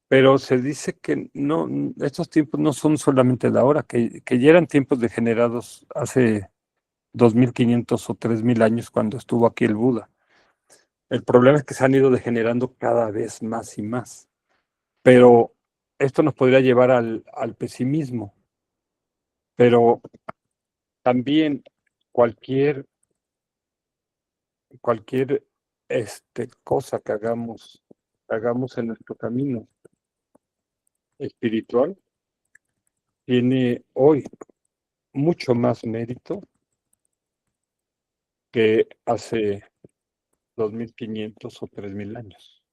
Pero se dice que no, estos tiempos no son solamente de ahora, que ya eran tiempos degenerados hace 2500 o 3000 años cuando estuvo aquí el Buda. El problema es que se han ido degenerando cada vez más y más. Pero esto nos podría llevar al pesimismo. Pero también cualquier, cualquier cosa que hagamos en nuestro camino espiritual, tiene hoy mucho más mérito que hace 2500 o 3000 años.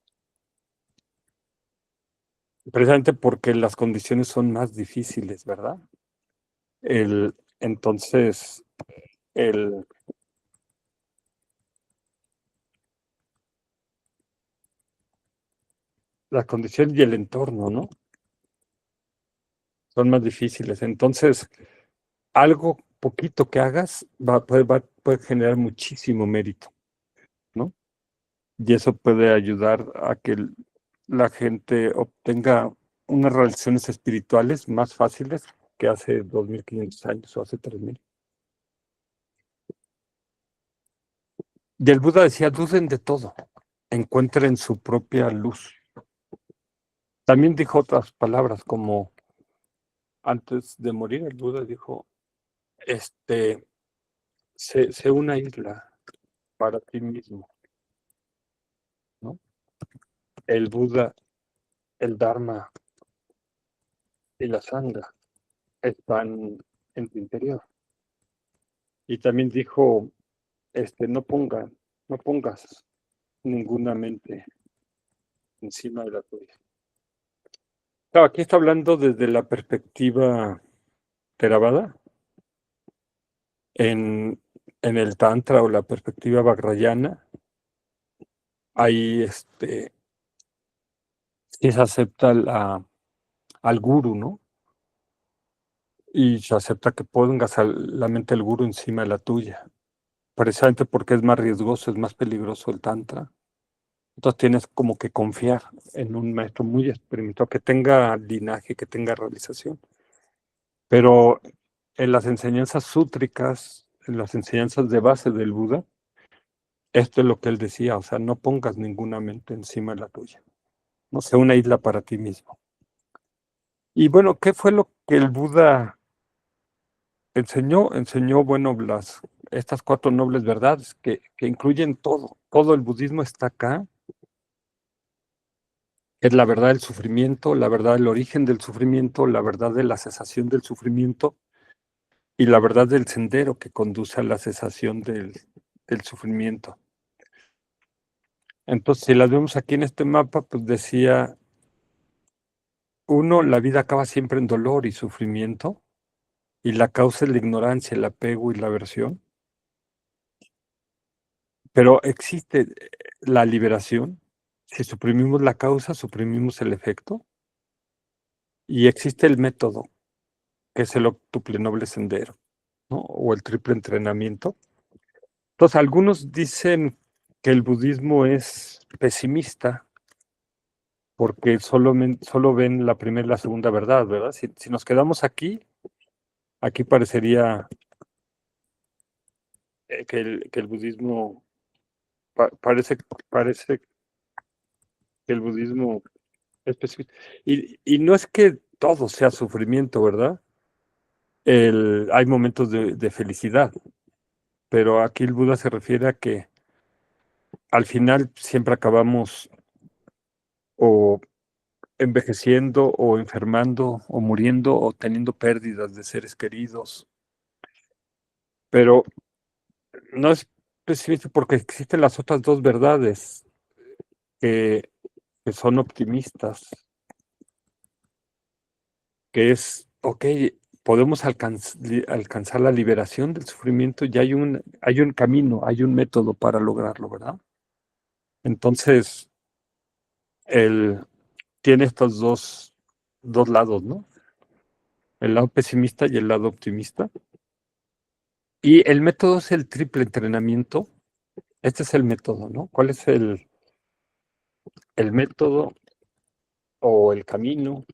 Precisamente porque las condiciones son más difíciles, ¿verdad? Entonces, el, las condiciones y el entorno, ¿no? Son más difíciles. Entonces, algo poquito que hagas puede generar muchísimo mérito, ¿no? Y eso puede ayudar a que la gente obtenga unas relaciones espirituales más fáciles que hace 2500 años o hace 3000. Y el Buda decía, duden de todo, encuentren su propia luz. También dijo otras palabras como antes de morir, el Buda dijo, sé una isla para ti mismo, ¿no? El Buda, el Dharma y la Sangha están en tu interior. Y también dijo, no pongas ninguna mente encima de la tuya. Claro, aquí está hablando desde la perspectiva Theravada. En el Tantra o la perspectiva Vajrayana, ahí sí se acepta al guru, ¿no? Y se acepta que pongas la mente del guru encima de la tuya, precisamente porque es más riesgoso, es más peligroso el Tantra. Entonces tienes como que confiar en un maestro muy experimentado, que tenga linaje, que tenga realización. Pero en las enseñanzas sútricas, en las enseñanzas de base del Buda, esto es lo que él decía, o sea, no pongas ninguna mente encima de la tuya. No sea una isla para ti mismo. Y bueno, ¿qué fue lo que el Buda enseñó? Enseñó, bueno, estas 4 nobles verdades que incluyen todo. Todo el budismo está acá. Es la verdad del sufrimiento, la verdad del origen del sufrimiento, la verdad de la cesación del sufrimiento y la verdad del sendero que conduce a la cesación del sufrimiento. Entonces, si las vemos aquí en este mapa, pues decía, uno, la vida acaba siempre en dolor y sufrimiento, y la causa es la ignorancia, el apego y la aversión. Pero existe la liberación. Si suprimimos la causa, suprimimos el efecto. Y existe el método, que es el octuple noble sendero, ¿no? O el triple entrenamiento. Entonces, algunos dicen que el budismo es pesimista porque solo ven la primera y la segunda verdad, ¿verdad? Si nos quedamos aquí parecería que el budismo, parece que el budismo es pesimista. Y no es que todo sea sufrimiento, ¿verdad? Hay momentos de felicidad, pero aquí el Buda se refiere a que al final siempre acabamos o envejeciendo o enfermando o muriendo o teniendo pérdidas de seres queridos, pero no es pesimista porque existen las otras dos verdades que, que son optimistas, que es, ok, podemos alcanzar la liberación del sufrimiento y hay un camino, hay un método para lograrlo, ¿verdad? Entonces, él tiene estos dos lados, ¿no? El lado pesimista y el lado optimista. Y el método es el triple entrenamiento. Este es el método, ¿no? ¿Cuál es el método o el camino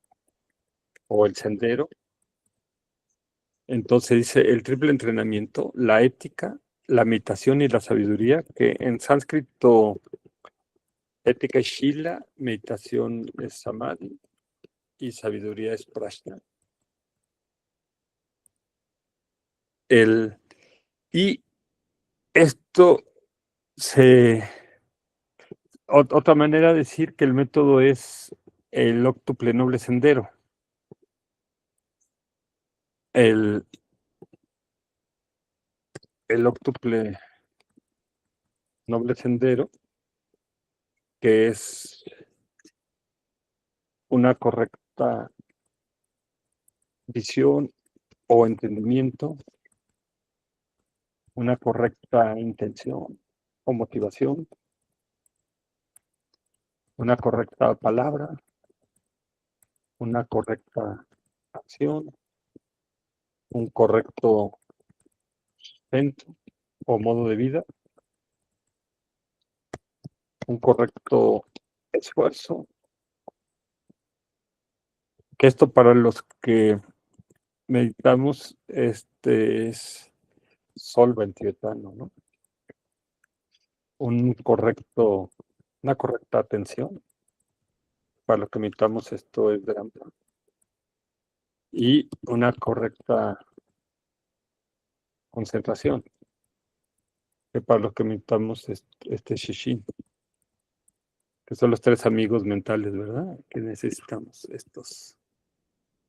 o el sendero? Entonces dice el triple entrenamiento, la ética, la meditación y la sabiduría, que en sánscrito ética es shila, meditación es samadhi y sabiduría es prajna. Y esto otra manera de decir que el método es el octuple noble sendero. El, el octuple noble sendero, que es una correcta visión o entendimiento, una correcta intención o motivación, una correcta palabra, una correcta acción, un correcto centro o modo de vida, un correcto esfuerzo, que esto para los que meditamos, es solva en tibetano, ¿no? Una correcta atención, para los que meditamos esto es Dhamma, y una correcta concentración, que para los que meditamos este Shishin, que son los tres amigos mentales, ¿verdad? Que necesitamos estos.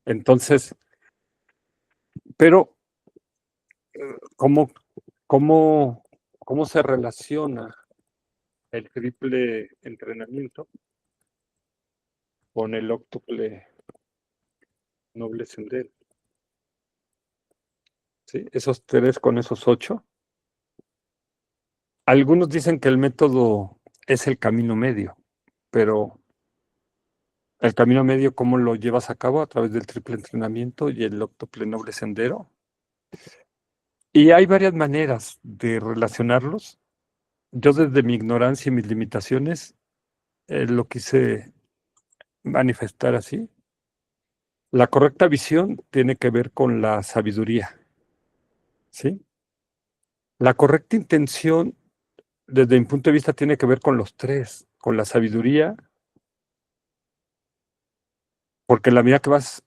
Entonces, pero, ¿cómo, cómo, cómo se relaciona el triple entrenamiento con el octuple noble sendero? ¿Sí? Esos tres con esos 8. Algunos dicen que el método es el camino medio, pero el camino medio, ¿cómo lo llevas a cabo? A través del triple entrenamiento y el octuple noble sendero. Y hay varias maneras de relacionarlos. Yo desde mi ignorancia y mis limitaciones lo quise manifestar así. La correcta visión tiene que ver con la sabiduría, ¿sí? La correcta intención, desde mi punto de vista, tiene que ver con los tres, con la sabiduría, porque en la medida que vas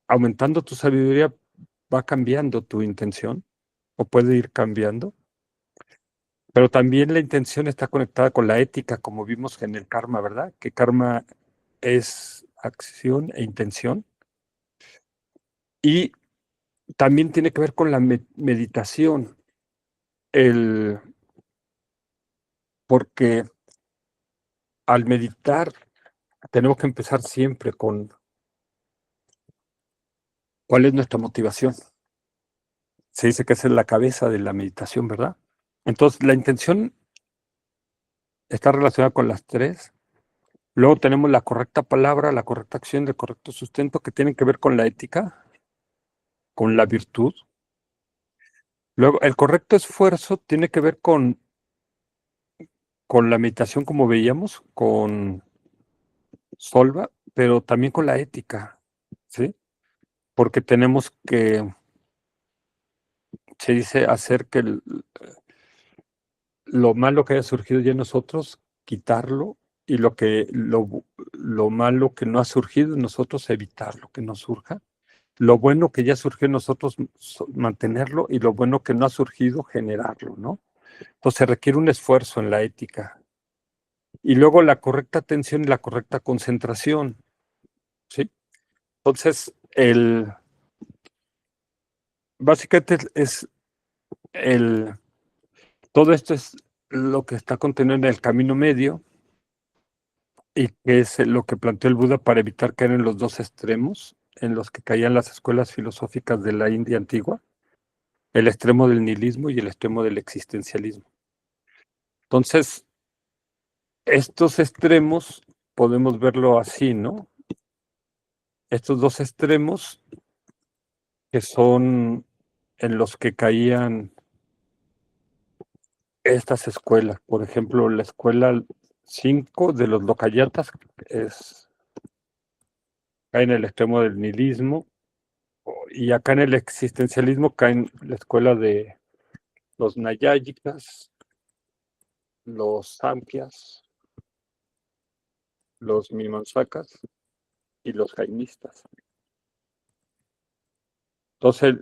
aumentando tu sabiduría, va cambiando tu intención, o puede ir cambiando. Pero también la intención está conectada con la ética, como vimos en el karma, ¿verdad? Que karma es acción e intención. Y también tiene que ver con la meditación, porque al meditar tenemos que empezar siempre con cuál es nuestra motivación. Se dice que esa es la cabeza de la meditación, ¿verdad? Entonces, la intención está relacionada con las tres. Luego tenemos la correcta palabra, la correcta acción, el correcto sustento, que tienen que ver con la ética, con la virtud. Luego, el correcto esfuerzo tiene que ver con la meditación, como veíamos, con Solva, pero también con la ética, ¿sí? Porque tenemos que, se dice, hacer que lo malo que haya surgido ya en nosotros, quitarlo, y lo malo que no ha surgido en nosotros, evitarlo, que no surja. Lo bueno que ya surgió en nosotros, mantenerlo, y lo bueno que no ha surgido, generarlo, ¿no? Entonces requiere un esfuerzo en la ética. Y luego la correcta atención y la correcta concentración, ¿sí? Entonces, básicamente todo esto es lo que está contenido en el camino medio y que es lo que planteó el Buda para evitar caer en los dos extremos en los que caían las escuelas filosóficas de la India antigua, el extremo del nihilismo y el extremo del existencialismo. Entonces, estos extremos podemos verlo así, ¿no? Estos dos extremos que son en los que caían estas escuelas. Por ejemplo, la escuela 5 de los Lokayatas cae en el extremo del nihilismo, y acá en el existencialismo cae en la escuela de los Nayáyicas, los Samkhyas, los Mimamsakas y los Jainistas. Entonces,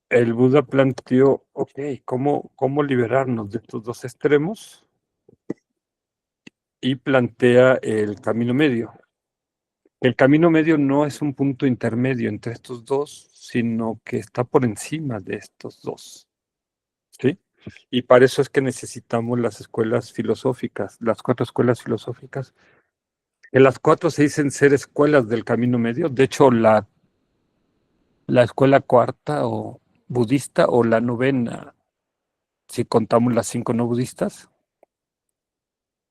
el Buda planteó, ok, ¿cómo liberarnos de estos dos extremos? Y plantea el camino medio. El camino medio no es un punto intermedio entre estos dos, sino que está por encima de estos dos, ¿sí? Y para eso es que necesitamos las escuelas filosóficas, las 4 escuelas filosóficas, que las 4 se dicen ser escuelas del camino medio. De hecho, la escuela cuarta o budista, o la novena, si contamos las 5 no budistas,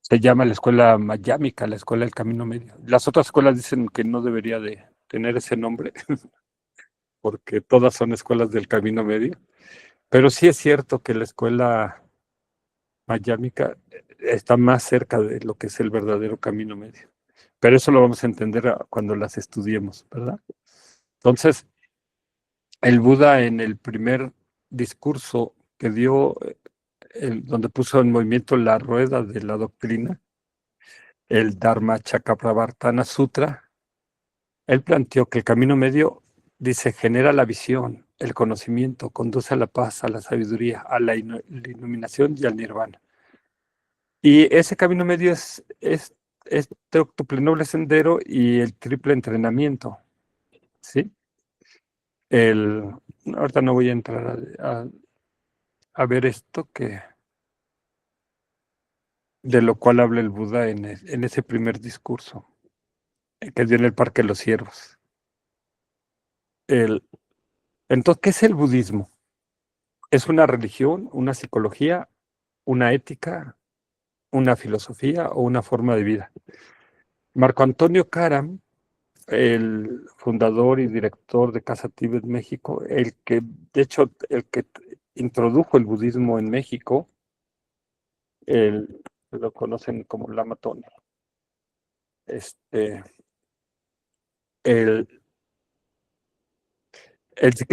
se llama la escuela mayámica, la escuela del camino medio. Las otras escuelas dicen que no debería de tener ese nombre, porque todas son escuelas del camino medio. Pero sí es cierto que la escuela mayámica está más cerca de lo que es el verdadero camino medio. Pero eso lo vamos a entender cuando las estudiemos, ¿verdad? Entonces, el Buda, en el primer discurso que dio, donde puso en movimiento la rueda de la doctrina, el Dharma Chakravartana Sutra, él planteó que el camino medio, dice, genera la visión, el conocimiento, conduce a la paz, a la sabiduría, a la iluminación y al nirvana. Y ese camino medio es este octuple noble sendero y el triple entrenamiento, ¿sí? Ahorita no voy a entrar a ver esto de lo cual habla el Buda en ese primer discurso que dio en el Parque de los Ciervos. Entonces, ¿qué es el budismo? ¿Es una religión, una psicología, una ética, una filosofía o una forma de vida? Marco Antonio Karam, el fundador y director de Casa Tíbet México, de hecho, el que introdujo el budismo en México, lo conocen como Lama Tony. ¿Qué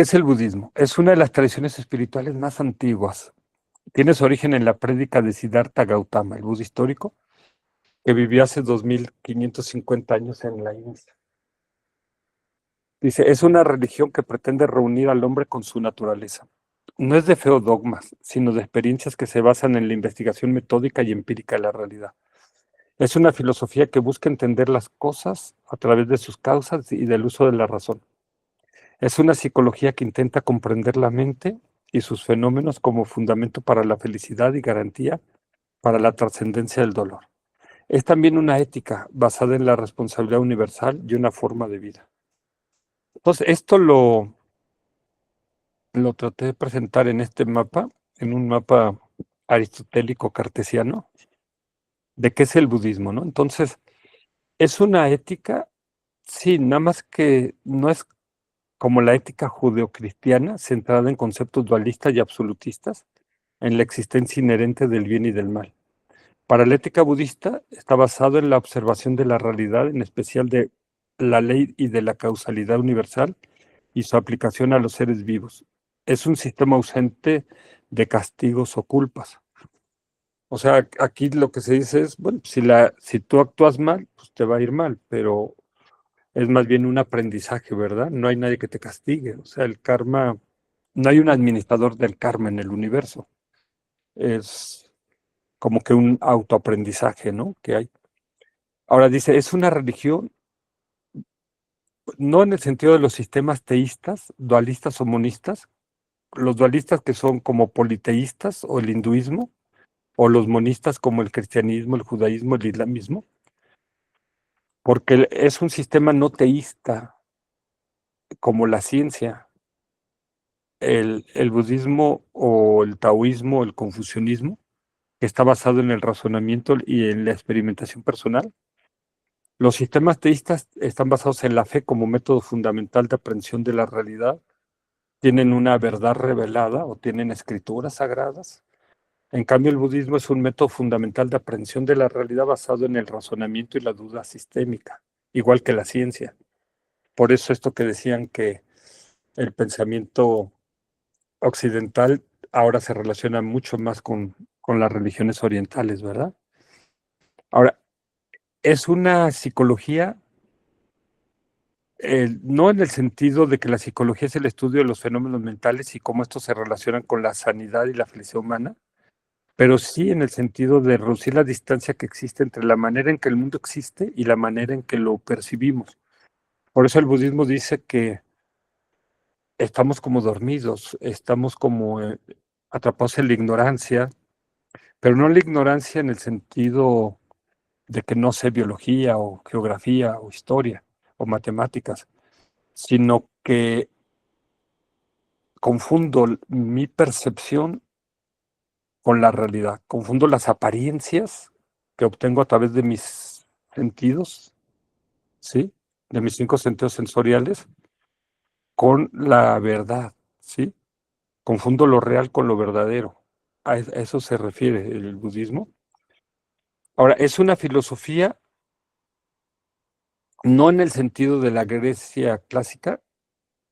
es el budismo? Es una de las tradiciones espirituales más antiguas. Tiene su origen en la prédica de Siddhartha Gautama, el Buda histórico, que vivió hace 2550 años en la India. Dice, es una religión que pretende reunir al hombre con su naturaleza. No es de fe o dogmas, sino de experiencias que se basan en la investigación metódica y empírica de la realidad. Es una filosofía que busca entender las cosas a través de sus causas y del uso de la razón. Es una psicología que intenta comprender la mente y sus fenómenos como fundamento para la felicidad y garantía para la trascendencia del dolor. Es también una ética basada en la responsabilidad universal y una forma de vida. Entonces, esto lo traté de presentar en este mapa, en un mapa aristotélico cartesiano, de qué es el budismo, ¿no? Entonces, es una ética, sí, nada más que no es como la ética judeocristiana, centrada en conceptos dualistas y absolutistas, en la existencia inherente del bien y del mal. Para la ética budista está basado en la observación de la realidad, en especial de la ley y de la causalidad universal y su aplicación a los seres vivos. Es un sistema ausente de castigos o culpas. O sea, aquí lo que se dice es, bueno, si tú actúas mal, pues te va a ir mal, pero es más bien un aprendizaje, ¿verdad? No hay nadie que te castigue. O sea, el karma, no hay un administrador del karma en el universo. Es como que un autoaprendizaje, ¿no? Que hay. Ahora dice, es una religión, no en el sentido de los sistemas teístas, dualistas o monistas, los dualistas que son como politeístas o el hinduismo, o los monistas como el cristianismo, el judaísmo, el islamismo, porque es un sistema no teísta como la ciencia. El budismo o el taoísmo, el confucianismo, que está basado en el razonamiento y en la experimentación personal. Los sistemas teístas están basados en la fe como método fundamental de aprehensión de la realidad, tienen una verdad revelada o tienen escrituras sagradas. En cambio, el budismo es un método fundamental de aprehensión de la realidad basado en el razonamiento y la duda sistémica, igual que la ciencia. Por eso esto que decían que el pensamiento occidental ahora se relaciona mucho más con las religiones orientales, ¿verdad? Ahora, es una psicología, no en el sentido de que la psicología es el estudio de los fenómenos mentales y cómo estos se relacionan con la sanidad y la felicidad humana, pero sí en el sentido de reducir la distancia que existe entre la manera en que el mundo existe y la manera en que lo percibimos. Por eso el budismo dice que estamos como dormidos, estamos como atrapados en la ignorancia, pero no la ignorancia en el sentido de que no sé biología o geografía o historia o matemáticas, sino que confundo mi percepción con la realidad, confundo las apariencias que obtengo a través de mis sentidos, ¿sí? De mis 5 sentidos sensoriales con la verdad, ¿sí? Confundo lo real con lo verdadero. A eso se refiere el budismo. Ahora, es una filosofía no en el sentido de la Grecia clásica,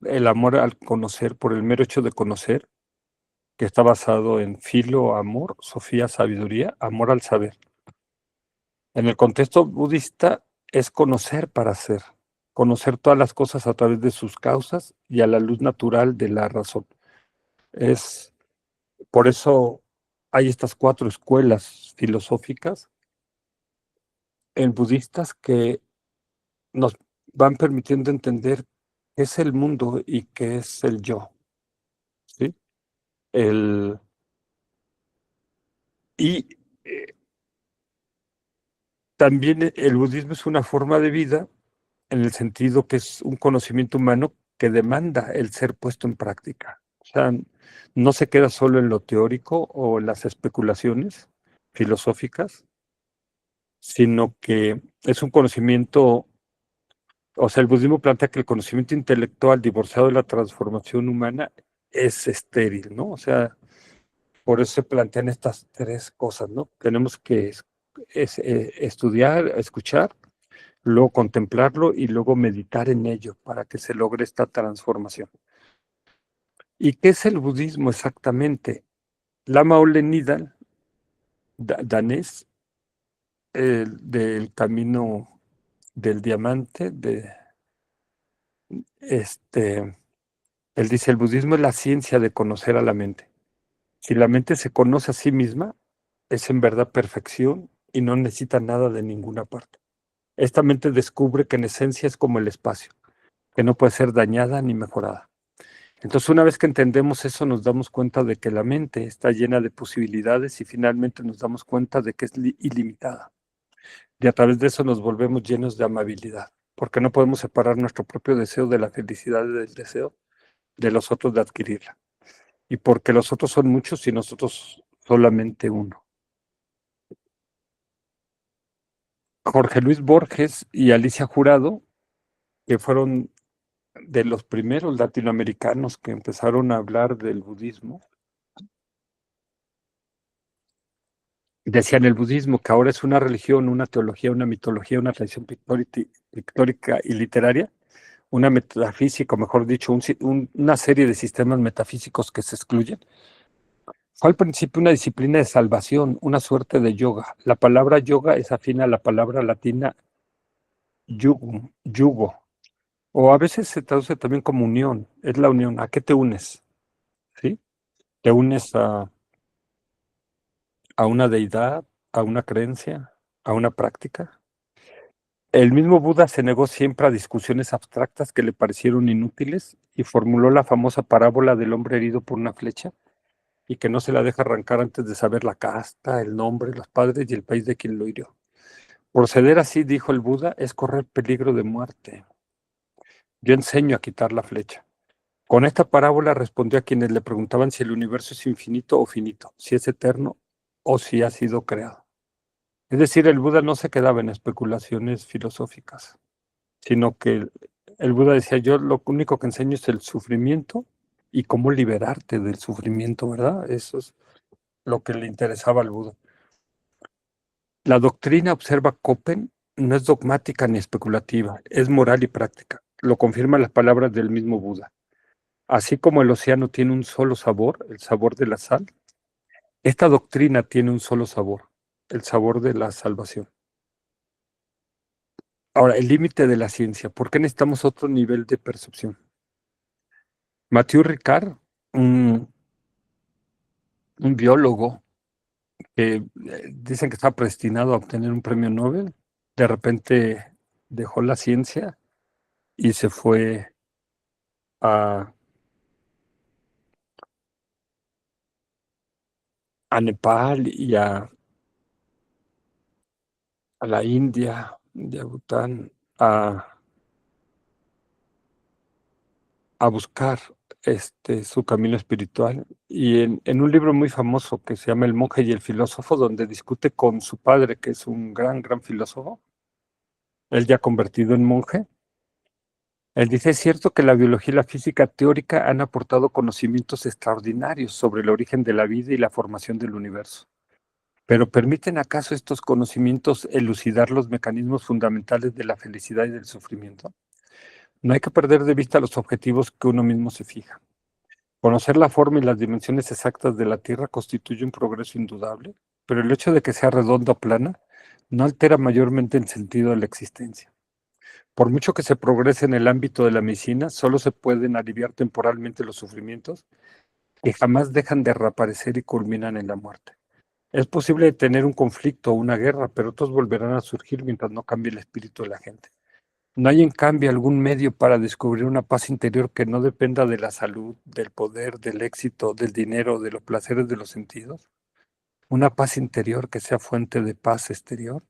el amor al conocer por el mero hecho de conocer, que está basado en filo, amor, sofía, sabiduría, amor al saber. En el contexto budista es conocer para ser, conocer todas las cosas a través de sus causas y a la luz natural de la razón. Es por eso hay estas 4 escuelas filosóficas en budistas que nos van permitiendo entender qué es el mundo y qué es el yo, ¿sí? El, y también el budismo es una forma de vida en el sentido que es un conocimiento humano que demanda el ser puesto en práctica. O sea, no se queda solo en lo teórico o en las especulaciones filosóficas, sino que es un conocimiento, o sea, el budismo plantea que el conocimiento intelectual divorciado de la transformación humana es estéril, ¿no? O sea, por eso se plantean estas 3 cosas, ¿no? Tenemos que estudiar, escuchar, luego contemplarlo y luego meditar en ello para que se logre esta transformación. ¿Y qué es el budismo exactamente? Lama Ole Nidal, danés, del camino del diamante, él dice, el budismo es la ciencia de conocer a la mente. Si la mente se conoce a sí misma, es en verdad perfección y no necesita nada de ninguna parte. Esta mente descubre que en esencia es como el espacio, que no puede ser dañada ni mejorada. Entonces, una vez que entendemos eso, nos damos cuenta de que la mente está llena de posibilidades y finalmente nos damos cuenta de que es ilimitada. Y a través de eso nos volvemos llenos de amabilidad, porque no podemos separar nuestro propio deseo de la felicidad y del deseo de los otros de adquirirla. Y porque los otros son muchos y nosotros solamente uno. Jorge Luis Borges y Alicia Jurado, que fueron de los primeros latinoamericanos que empezaron a hablar del budismo, decían el budismo que ahora es una religión, una teología, una mitología, una tradición pictórica y literaria, una metafísica, o mejor dicho, una serie de sistemas metafísicos que se excluyen. Fue al principio una disciplina de salvación, una suerte de yoga. La palabra yoga es afín a la palabra latina yugo, o a veces se traduce también como unión, es la unión. ¿A qué te unes? ¿Sí? ¿Te unes a una deidad, a una creencia, a una práctica? El mismo Buda se negó siempre a discusiones abstractas que le parecieron inútiles y formuló la famosa parábola del hombre herido por una flecha y que no se la deja arrancar antes de saber la casta, el nombre, los padres y el país de quien lo hirió. Proceder así, dijo el Buda, es correr peligro de muerte. Yo enseño a quitar la flecha. Con esta parábola respondió a quienes le preguntaban si el universo es infinito o finito, si es eterno o si ha sido creado. Es decir, el Buda no se quedaba en especulaciones filosóficas, sino que el Buda decía, yo lo único que enseño es el sufrimiento y cómo liberarte del sufrimiento, ¿verdad? Eso es lo que le interesaba al Buda. La doctrina, observa Coppen, no es dogmática ni especulativa, es moral y práctica. Lo confirman las palabras del mismo Buda. Así como el océano tiene un solo sabor, el sabor de la sal, esta doctrina tiene un solo sabor, el sabor de la salvación. Ahora, el límite de la ciencia. ¿Por qué necesitamos otro nivel de percepción? Mathieu Ricard, un, un biólogo que dicen que está predestinado a obtener un premio Nobel, de repente dejó la ciencia y se fue a, a Nepal y a la India, de Bután, a buscar su camino espiritual. Y en un libro muy famoso que se llama El monje y el filósofo, donde discute con su padre, que es un gran, gran filósofo, él ya convertido en monje, él dice, es cierto que la biología y la física teórica han aportado conocimientos extraordinarios sobre el origen de la vida y la formación del universo. Pero ¿permiten acaso estos conocimientos elucidar los mecanismos fundamentales de la felicidad y del sufrimiento? No hay que perder de vista los objetivos que uno mismo se fija. Conocer la forma y las dimensiones exactas de la Tierra constituye un progreso indudable, pero el hecho de que sea redonda o plana no altera mayormente el sentido de la existencia. Por mucho que se progrese en el ámbito de la medicina, solo se pueden aliviar temporalmente los sufrimientos que jamás dejan de reaparecer y culminan en la muerte. Es posible tener un conflicto o una guerra, pero otros volverán a surgir mientras no cambie el espíritu de la gente. No hay en cambio algún medio para descubrir una paz interior que no dependa de la salud, del poder, del éxito, del dinero, de los placeres de los sentidos. Una paz interior que sea fuente de paz exterior.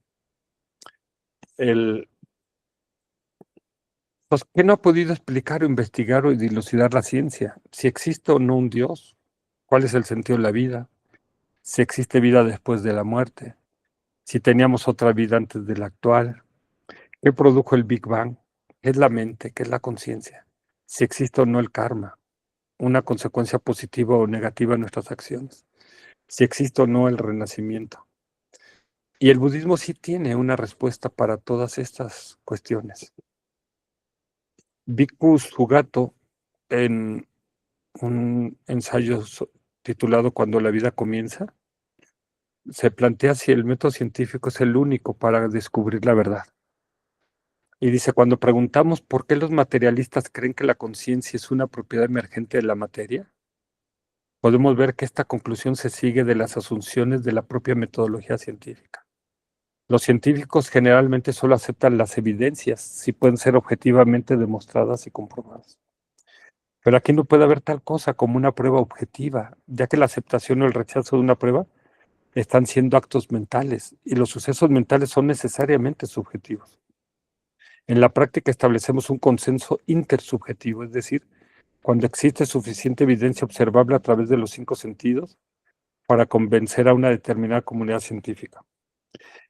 El, pues, ¿qué no ha podido explicar o investigar o dilucidar la ciencia? Si existe o no un Dios, cuál es el sentido de la vida, si existe vida después de la muerte, si teníamos otra vida antes de la actual, qué produjo el Big Bang, qué es la mente, qué es la conciencia, si existe o no el karma, una consecuencia positiva o negativa de nuestras acciones, si existe o no el renacimiento. Y el budismo sí tiene una respuesta para todas estas cuestiones. Bhikkhu Sugato, en un ensayo titulado Cuando la vida comienza, se plantea si el método científico es el único para descubrir la verdad. Y dice, cuando preguntamos por qué los materialistas creen que la conciencia es una propiedad emergente de la materia, podemos ver que esta conclusión se sigue de las asunciones de la propia metodología científica. Los científicos generalmente solo aceptan las evidencias si pueden ser objetivamente demostradas y comprobadas. Pero aquí no puede haber tal cosa como una prueba objetiva, ya que la aceptación o el rechazo de una prueba están siendo actos mentales y los sucesos mentales son necesariamente subjetivos. En la práctica establecemos un consenso intersubjetivo, es decir, cuando existe suficiente evidencia observable a través de los 5 sentidos para convencer a una determinada comunidad científica.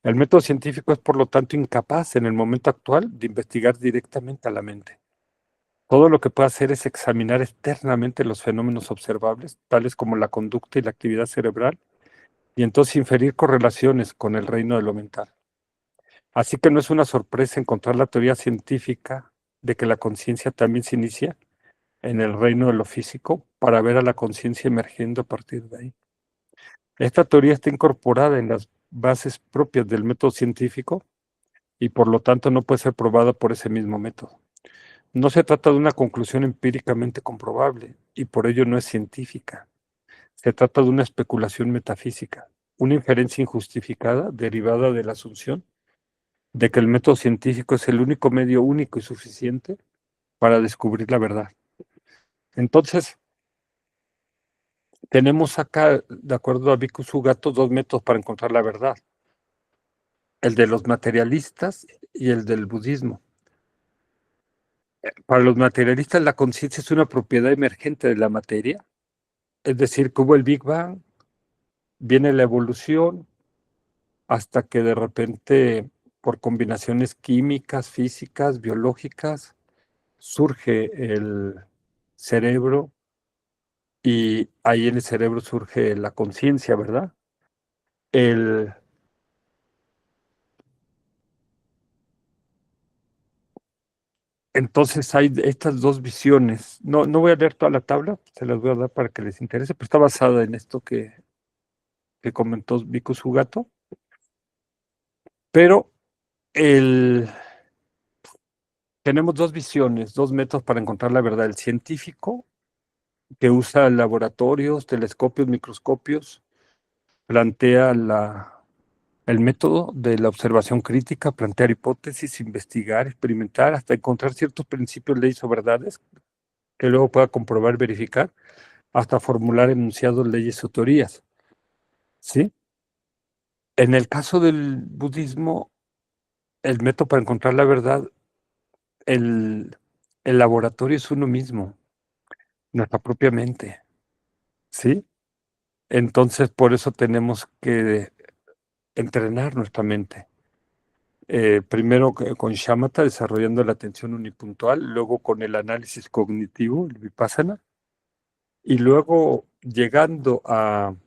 El método científico es, por lo tanto, incapaz en el momento actual de investigar directamente a la mente. Todo lo que puede hacer es examinar externamente los fenómenos observables, tales como la conducta y la actividad cerebral, y entonces inferir correlaciones con el reino de lo mental. Así que no es una sorpresa encontrar la teoría científica de que la conciencia también se inicia en el reino de lo físico para ver a la conciencia emergiendo a partir de ahí. Esta teoría está incorporada en las bases propias del método científico y por lo tanto no puede ser probada por ese mismo método. No se trata de una conclusión empíricamente comprobable y por ello no es científica. Se trata de una especulación metafísica, una inferencia injustificada derivada de la asunción de que el método científico es el único medio único y suficiente para descubrir la verdad. Entonces, tenemos acá, de acuerdo a Bhikkhu Sugato, 2 métodos para encontrar la verdad: el de los materialistas y el del budismo. Para los materialistas, la conciencia es una propiedad emergente de la materia, es decir, que hubo el Big Bang, viene la evolución, hasta que de repente, por combinaciones químicas, físicas, biológicas, surge el cerebro y ahí en el cerebro surge la conciencia, ¿verdad? El, entonces hay estas 2 visiones. No voy a leer toda la tabla, se las voy a dar para que les interese, pero está basada en esto que comentó Bhikkhu Sugato. Pero tenemos 2 visiones, 2 métodos para encontrar la verdad: el científico, que usa laboratorios, telescopios, microscopios, plantea el método de la observación crítica, plantear hipótesis, investigar, experimentar, hasta encontrar ciertos principios, leyes o verdades que luego pueda comprobar, verificar, hasta formular enunciados, leyes o teorías. ¿Sí? En el caso del budismo, el método para encontrar la verdad, el, el laboratorio es uno mismo, nuestra propia mente. ¿Sí? Entonces, por eso tenemos que entrenar nuestra mente. Primero con shamatha, desarrollando la atención unipuntual, luego con el análisis cognitivo, el vipassana, y luego llegando al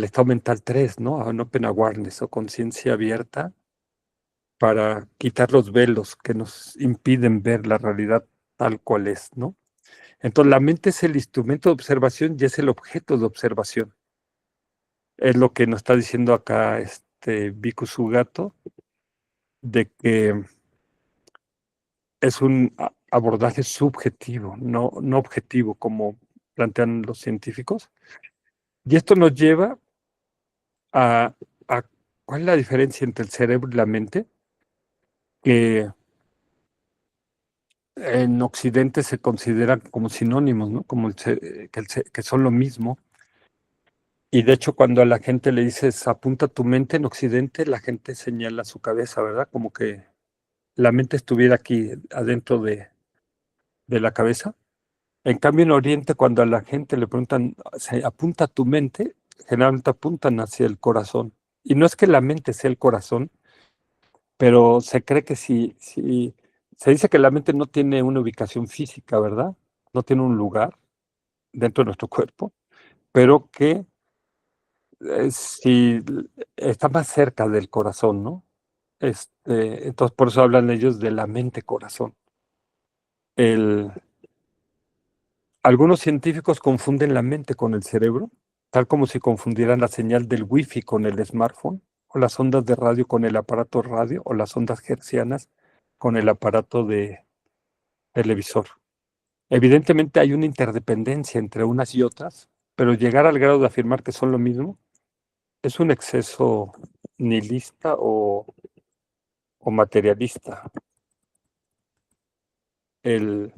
estado mental 3, ¿no? A un open awareness o conciencia abierta para quitar los velos que nos impiden ver la realidad tal cual es, ¿no? Entonces la mente es el instrumento de observación y es el objeto de observación. Es lo que nos está diciendo acá Bhikkhu Sugato, de que es un abordaje subjetivo, no objetivo, como plantean los científicos. Y esto nos lleva a ¿cuál es la diferencia entre el cerebro y la mente? Que en Occidente se consideran como sinónimos, ¿no? Como que son lo mismo. Y de hecho, cuando a la gente le dices apunta tu mente en Occidente, la gente señala su cabeza, ¿verdad? Como que la mente estuviera aquí adentro de la cabeza. En cambio, en Oriente, cuando a la gente le preguntan, se apunta tu mente, generalmente apuntan hacia el corazón. Y no es que la mente sea el corazón, pero se cree que si se dice que la mente no tiene una ubicación física, ¿verdad? No tiene un lugar dentro de nuestro cuerpo, pero que si está más cerca del corazón, ¿no? Entonces, por eso hablan ellos de la mente-corazón. Algunos científicos confunden la mente con el cerebro, tal como si confundieran la señal del wifi con el smartphone, o las ondas de radio con el aparato radio, o las ondas hertzianas con el aparato de televisor. Evidentemente hay una interdependencia entre unas y otras, pero llegar al grado de afirmar que son lo mismo es un exceso nihilista o materialista. El,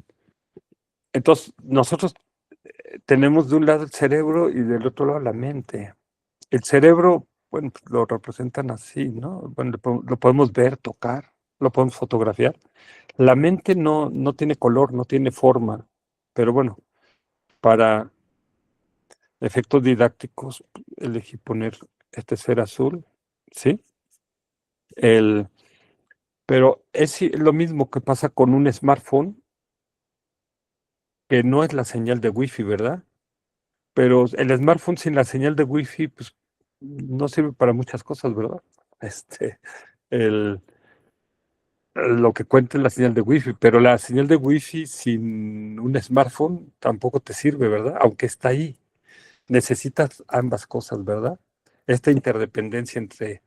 Entonces, nosotros tenemos de un lado el cerebro y del otro lado la mente. El cerebro, bueno, pues, lo representan así, ¿no? Bueno, lo podemos ver, tocar, lo podemos fotografiar. La mente no tiene color, no tiene forma, pero bueno, para efectos didácticos elegí poner este ser azul, ¿sí? El, pero es lo mismo que pasa con un smartphone, que no es la señal de Wi-Fi, ¿verdad? Pero el smartphone sin la señal de Wi-Fi, pues no sirve para muchas cosas, ¿verdad? Este, el, lo que cuenta es la señal de Wi-Fi, pero la señal de Wi-Fi sin un smartphone tampoco te sirve, ¿verdad? Aunque está ahí. Necesitas ambas cosas, ¿verdad? Esta interdependencia entre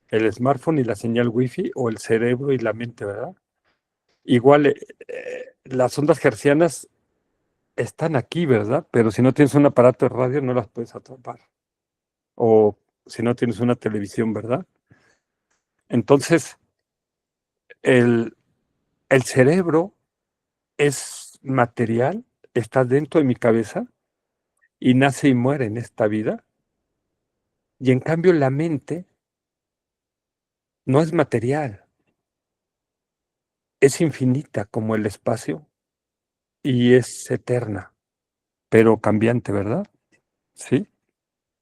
el smartphone y la señal Wi-Fi o el cerebro y la mente, ¿verdad? Igual, las ondas hertzianas están aquí, ¿verdad? Pero si no tienes un aparato de radio, no las puedes atrapar. O si no tienes una televisión, ¿verdad? Entonces, el, el cerebro es material, está dentro de mi cabeza y nace y muere en esta vida. Y en cambio, la mente no es material, es infinita como el espacio y es eterna, pero cambiante, ¿verdad? Sí.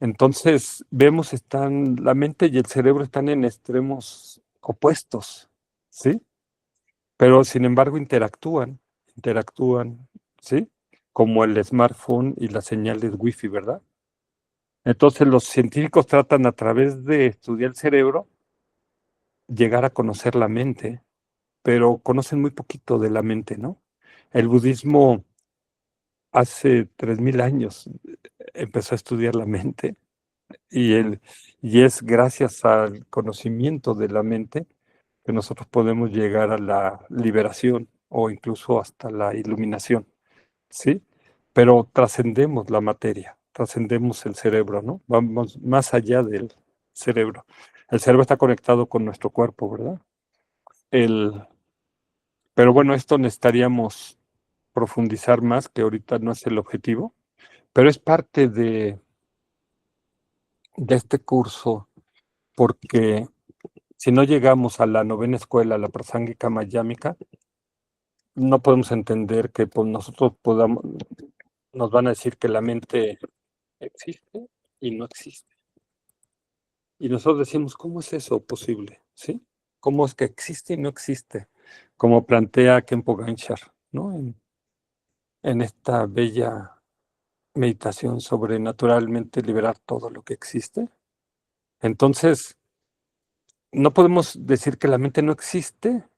Entonces, vemos, están, la mente y el cerebro están en extremos opuestos, ¿sí? Pero sin embargo interactúan, ¿sí? Como el smartphone y las señales Wi-Fi, ¿verdad? Entonces los científicos tratan a través de estudiar el cerebro llegar a conocer la mente, pero conocen muy poquito de la mente, ¿no? El budismo hace 3000 años empezó a estudiar la mente y, y es gracias al conocimiento de la mente que nosotros podemos llegar a la liberación o incluso hasta la iluminación, ¿sí? Pero trascendemos la materia, trascendemos el cerebro, ¿no? Vamos más allá del cerebro. El cerebro está conectado con nuestro cuerpo, ¿verdad? El, pero bueno, esto necesitaríamos profundizar más, que ahorita no es el objetivo, pero es parte de este curso, porque si no llegamos a la novena escuela, la prasángika mayámica, no podemos entender que pues, nosotros podamos, nos van a decir que la mente existe y no existe. Y nosotros decimos, ¿cómo es eso posible? ¿Sí? ¿Cómo es que existe y no existe? Como plantea Khenpo Ganchar, ¿no? En esta bella meditación sobre naturalmente liberar todo lo que existe. Entonces, no podemos decir que la mente no existe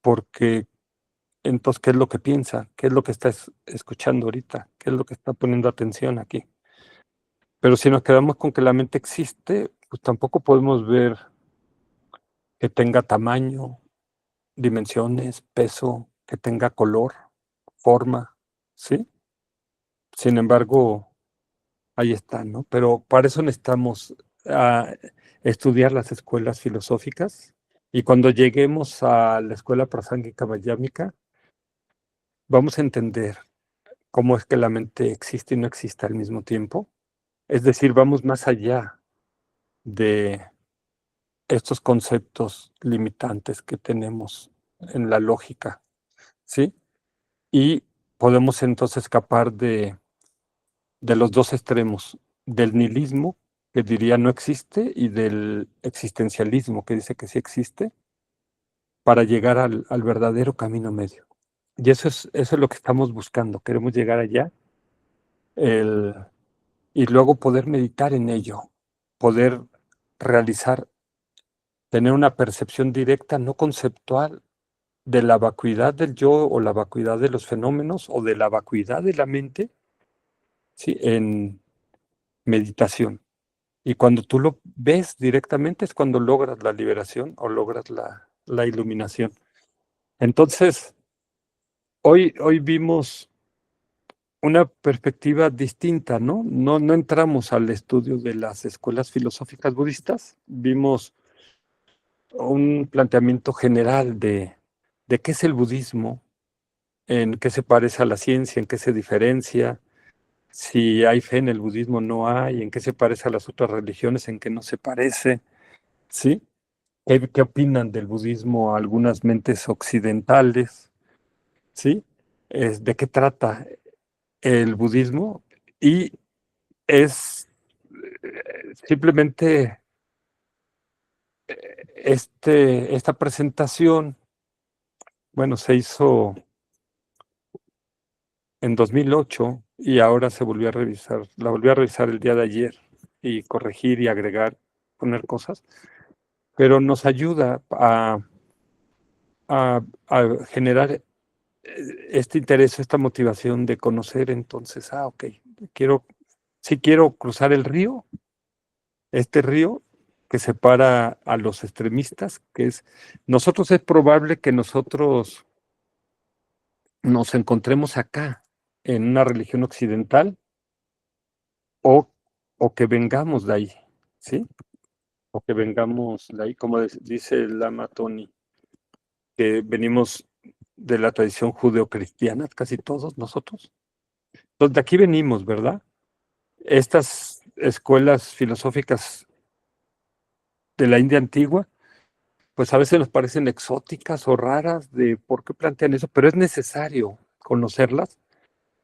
porque entonces, ¿qué es lo que piensa? ¿Qué es lo que está escuchando ahorita? ¿Qué es lo que está poniendo atención aquí? Pero si nos quedamos con que la mente existe, pues tampoco podemos ver que tenga tamaño, dimensiones, peso, que tenga color, forma, ¿sí? Sin embargo, ahí está, ¿no? Pero para eso necesitamos estudiar las escuelas filosóficas y cuando lleguemos a la escuela prasángika mayámica, vamos a entender cómo es que la mente existe y no existe al mismo tiempo. Es decir, vamos más allá de estos conceptos limitantes que tenemos en la lógica, ¿sí? Y podemos entonces escapar de los dos extremos, del nihilismo, que diría no existe, y del existencialismo, que dice que sí existe, para llegar al verdadero camino medio. Y eso es lo que estamos buscando, queremos llegar allá el, y luego poder meditar en ello, poder realizar, tener una percepción directa, no conceptual, de la vacuidad del yo o la vacuidad de los fenómenos o de la vacuidad de la mente, ¿sí? En meditación. Y cuando tú lo ves directamente es cuando logras la liberación o logras la iluminación. Entonces, hoy vimos una perspectiva distinta, ¿no? No entramos al estudio de las escuelas filosóficas budistas, vimos un planteamiento general de qué es el budismo, en qué se parece a la ciencia, en qué se diferencia, si hay fe en el budismo o no hay, en qué se parece a las otras religiones, en qué no se parece, ¿sí? ¿Qué opinan del budismo algunas mentes occidentales? ¿Sí? ¿De qué trata el budismo? Y es simplemente esta presentación, bueno, se hizo en 2008 y ahora se volvió a revisar, la volví a revisar el día de ayer y corregir y agregar, poner cosas, pero nos ayuda a generar este interés, esta motivación de conocer. Entonces, ok, quiero, si quiero cruzar el río, este río que separa a los extremistas, que es, nosotros es probable que nosotros nos encontremos acá en una religión occidental o, o que vengamos de ahí, ¿sí? O que vengamos de ahí, como dice el Lama Tony, que venimos de la tradición judeocristiana, casi todos nosotros. Entonces, de aquí venimos, ¿verdad? Estas escuelas filosóficas de la India antigua, pues a veces nos parecen exóticas o raras de por qué plantean eso, pero es necesario conocerlas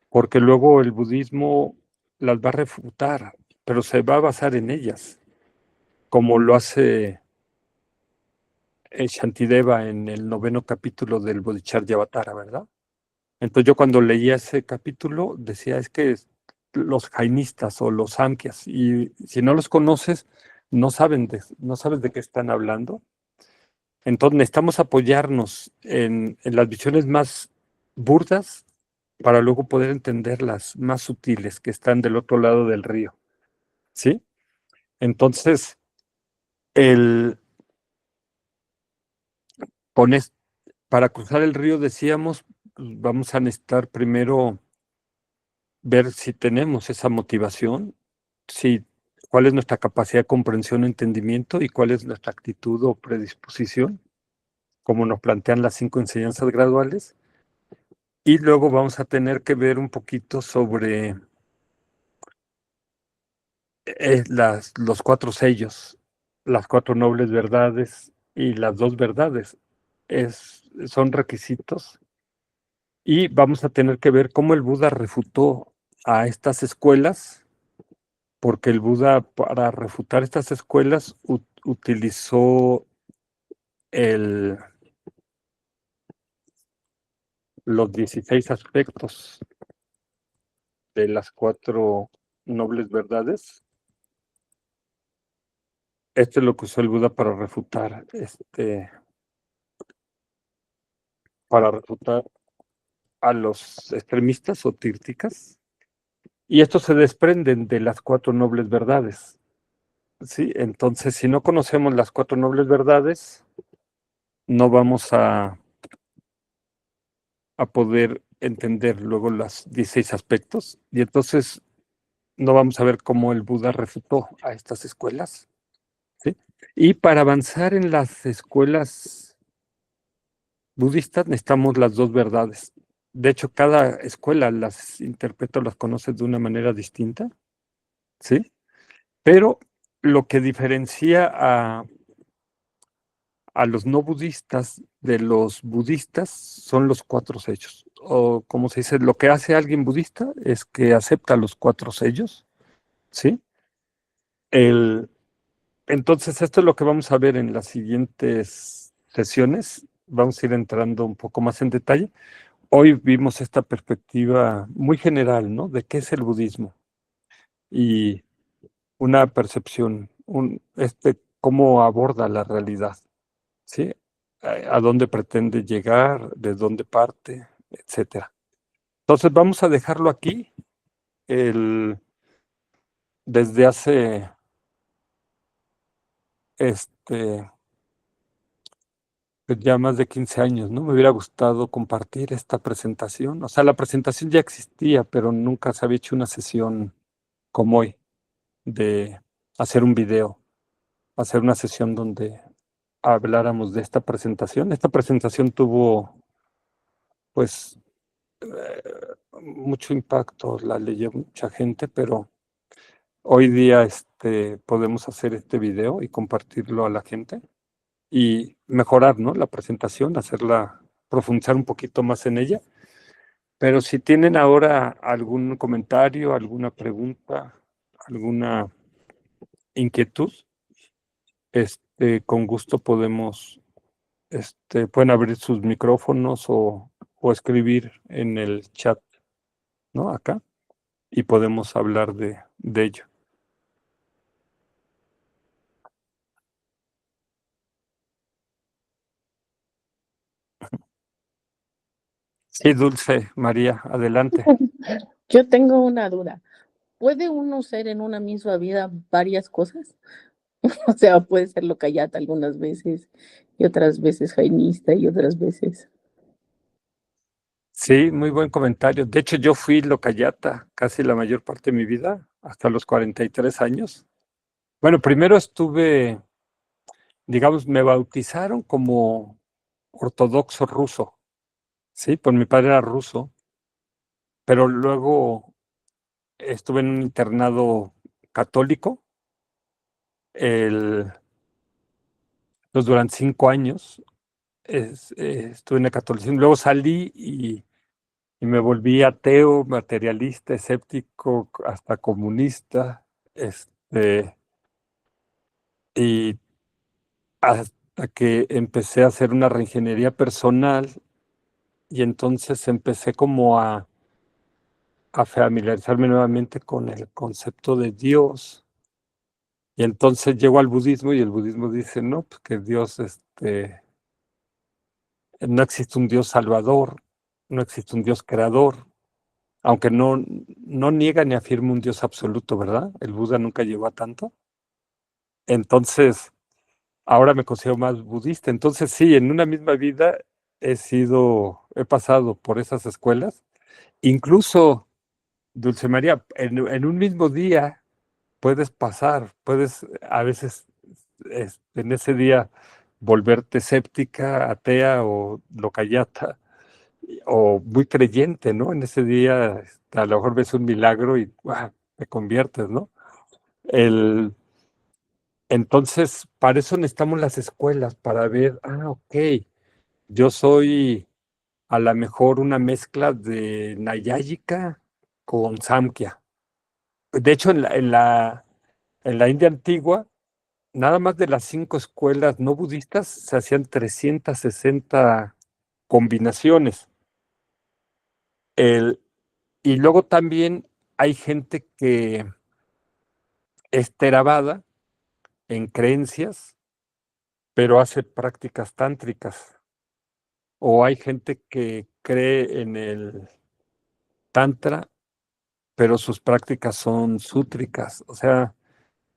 porque luego el budismo las va a refutar, pero se va a basar en ellas, como lo hace Shantideva en el 9º capítulo del Bodhicharyavatara, ¿verdad? Entonces yo cuando leía ese capítulo decía, es que los jainistas o los samkhyas, y si no los conoces, no sabes de qué están hablando. Entonces necesitamos apoyarnos en las visiones más burdas para luego poder entender las más sutiles que están del otro lado del río, ¿sí? Entonces, el, con es- para cruzar el río decíamos, pues, vamos a necesitar primero ver si tenemos esa motivación, si, cuál es nuestra capacidad de comprensión, entendimiento y cuál es nuestra actitud o predisposición, como nos plantean las 5 enseñanzas graduales. Y luego vamos a tener que ver un poquito sobre los 4 sellos, las 4 nobles verdades y las 2 verdades. Son requisitos. Y vamos a tener que ver cómo el Buda refutó a estas escuelas, porque el Buda para refutar estas escuelas utilizó el, los 16 aspectos de las 4 nobles verdades. Esto es lo que usó el Buda para refutar a los extremistas o tírticas. Y estos se desprenden de las 4 nobles verdades. ¿Sí? Entonces, si no conocemos las 4 nobles verdades, no vamos a poder entender luego los 16 aspectos. Y entonces no vamos a ver cómo el Buda refutó a estas escuelas. ¿Sí? Y para avanzar en las escuelas budistas necesitamos las 2 verdades. De hecho, cada escuela las interpreta o las conoce de una manera distinta, ¿sí? Pero lo que diferencia a los no budistas de los budistas son los 4 sellos. O como se dice, lo que hace alguien budista es que acepta los 4 sellos, ¿sí? El, entonces, esto es lo que vamos a ver en las siguientes sesiones. Vamos a ir entrando un poco más en detalle. Hoy vimos esta perspectiva muy general, ¿no? De qué es el budismo y una percepción, cómo aborda la realidad, ¿sí? A dónde pretende llegar, de dónde parte, etcétera. Entonces vamos a dejarlo aquí. Desde hace este, pues ya más de 15 años, ¿no? Me hubiera gustado compartir esta presentación. O sea, la presentación ya existía, pero nunca se había hecho una sesión como hoy, de hacer un video, hacer una sesión donde habláramos de esta presentación. Esta presentación tuvo, pues, mucho impacto, la leyó mucha gente, pero hoy día podemos hacer este video y compartirlo a la gente y mejorar, ¿no? La presentación, hacerla, profundizar un poquito más en ella. Pero si tienen ahora algún comentario, alguna pregunta, alguna inquietud, con gusto podemos, pueden abrir sus micrófonos o escribir en el chat, ¿no? Acá, y podemos hablar de ello. Sí, Dulce, María, adelante. Yo tengo una duda. ¿Puede uno ser en una misma vida varias cosas? O sea, puede ser locayata algunas veces y otras veces jainista y otras veces. Sí, muy buen comentario. De hecho, yo fui locayata casi la mayor parte de mi vida, hasta los 43 años. Bueno, primero estuve, digamos, me bautizaron como ortodoxo ruso, sí, pues mi padre era ruso, pero luego estuve en un internado católico, el, pues durante 5 años estuve en el catolicismo, luego salí y me volví ateo, materialista, escéptico, hasta comunista, y hasta que empecé a hacer una reingeniería personal y entonces empecé como a familiarizarme nuevamente con el concepto de Dios. Y entonces llego al budismo y el budismo dice, no, pues que Dios, no existe un Dios salvador, no existe un Dios creador, aunque no niega ni afirma un Dios absoluto, ¿verdad? El Buda nunca llegó a tanto. Entonces, ahora me considero más budista. Entonces, sí, en una misma vida he pasado por esas escuelas. Incluso, Dulce María, en un mismo día puedes a veces en ese día volverte escéptica, atea o locayata o muy creyente, ¿no? En ese día a lo mejor ves un milagro y ¡guau!, te conviertes, ¿no? El, entonces, para eso necesitamos las escuelas, para ver, ok, yo soy a lo mejor una mezcla de Nayáyica con Samkhya. De hecho, en la India antigua, nada más de las 5 escuelas no budistas se hacían 360 combinaciones. El, y luego también hay gente que es theravada en creencias, pero hace prácticas tántricas. O hay gente que cree en el tantra, pero sus prácticas son sútricas. O sea,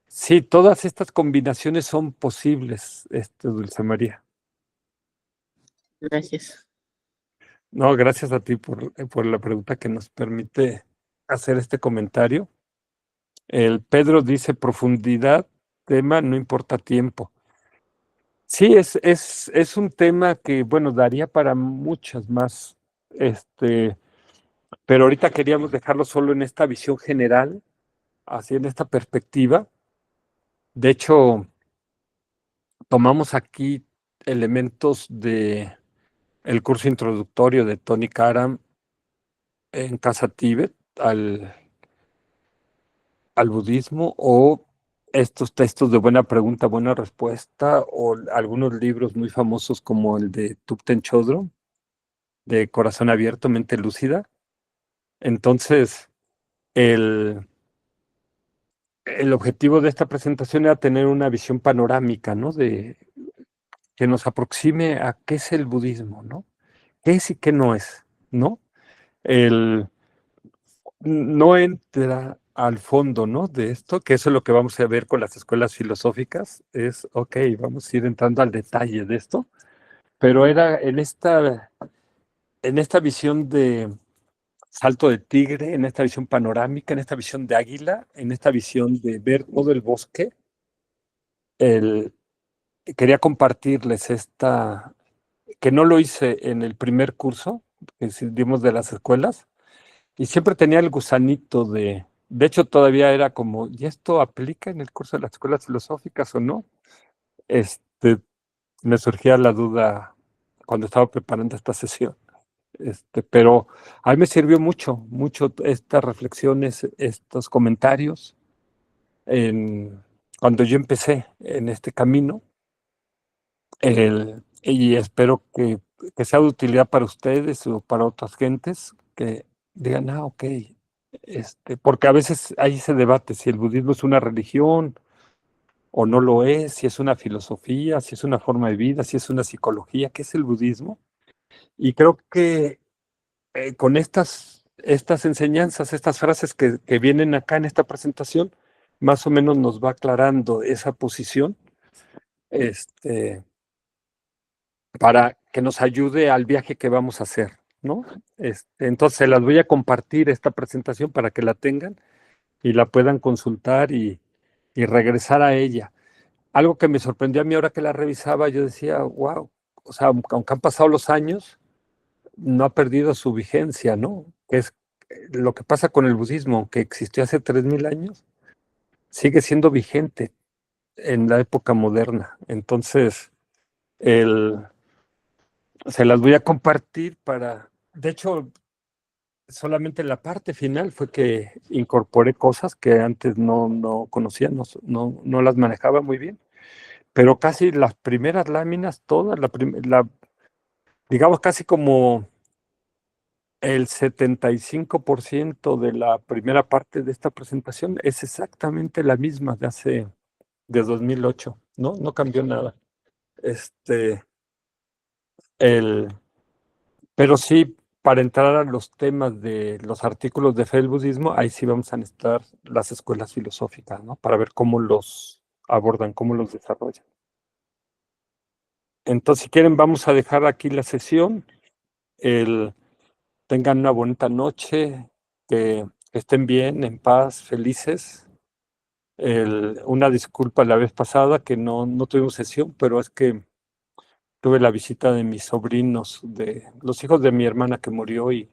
sí, todas estas combinaciones son posibles, Dulce María. Gracias. No, gracias a ti por la pregunta que nos permite hacer este comentario. El Pedro dice profundidad, tema, no importa tiempo. Sí, es un tema que, bueno, daría para muchas más, pero ahorita queríamos dejarlo solo en esta visión general, así en esta perspectiva. De hecho, tomamos aquí elementos de el curso introductorio de Tony Karam en Casa Tíbet al budismo, o estos textos de buena pregunta, buena respuesta, o algunos libros muy famosos como el de Thupten Chodron, de Corazón Abierto, Mente Lúcida. Entonces, el, el objetivo de esta presentación era tener una visión panorámica, ¿no? De que nos aproxime a qué es el budismo, ¿no? ¿Qué es y qué no es, ¿no? El no entra al fondo, ¿no? De esto, que eso es lo que vamos a ver con las escuelas filosóficas, es, ok, vamos a ir entrando al detalle de esto, pero era en esta visión de salto de tigre, en esta visión panorámica, en esta visión de águila, en esta visión de ver todo el bosque, el, quería compartirles que no lo hice en el primer curso, que dimos de las escuelas, y siempre tenía el gusanito de hecho todavía era como, ¿y esto aplica en el curso de las escuelas filosóficas o no? Me surgía la duda cuando estaba preparando esta sesión. Pero a mí me sirvió mucho estas reflexiones, estos comentarios, cuando yo empecé en este camino, y espero que sea de utilidad para ustedes o para otras gentes que digan, ok, porque a veces hay ese debate si el budismo es una religión o no lo es, si es una filosofía, si es una forma de vida, si es una psicología, ¿qué es el budismo? Y creo que con estas enseñanzas, estas frases que vienen acá en esta presentación, más o menos nos va aclarando esa posición, para que nos ayude al viaje que vamos a hacer, ¿no? Entonces, se las voy a compartir esta presentación para que la tengan y la puedan consultar y regresar a ella. Algo que me sorprendió a mí ahora que la revisaba, yo decía, wow, o sea, aunque han pasado los años, no ha perdido su vigencia, ¿no? Que es lo que pasa con el budismo, que existió hace 3000 años, sigue siendo vigente en la época moderna. Entonces, se las voy a compartir de hecho, solamente en la parte final fue que incorporé cosas que antes no conocía, no las manejaba muy bien, pero casi las primeras láminas, todas, digamos casi como el 75% de la primera parte de esta presentación es exactamente la misma de 2008, ¿no? No cambió nada. Pero sí, para entrar a los temas de los artículos de fe del budismo, ahí sí vamos a necesitar las escuelas filosóficas, ¿no? Para ver cómo los abordan, cómo los desarrollan. Entonces, si quieren, vamos a dejar aquí la sesión. Tengan una bonita noche, que estén bien, en paz, felices. Una disculpa la vez pasada que no tuvimos sesión, pero es que tuve la visita de mis sobrinos, de los hijos de mi hermana que murió y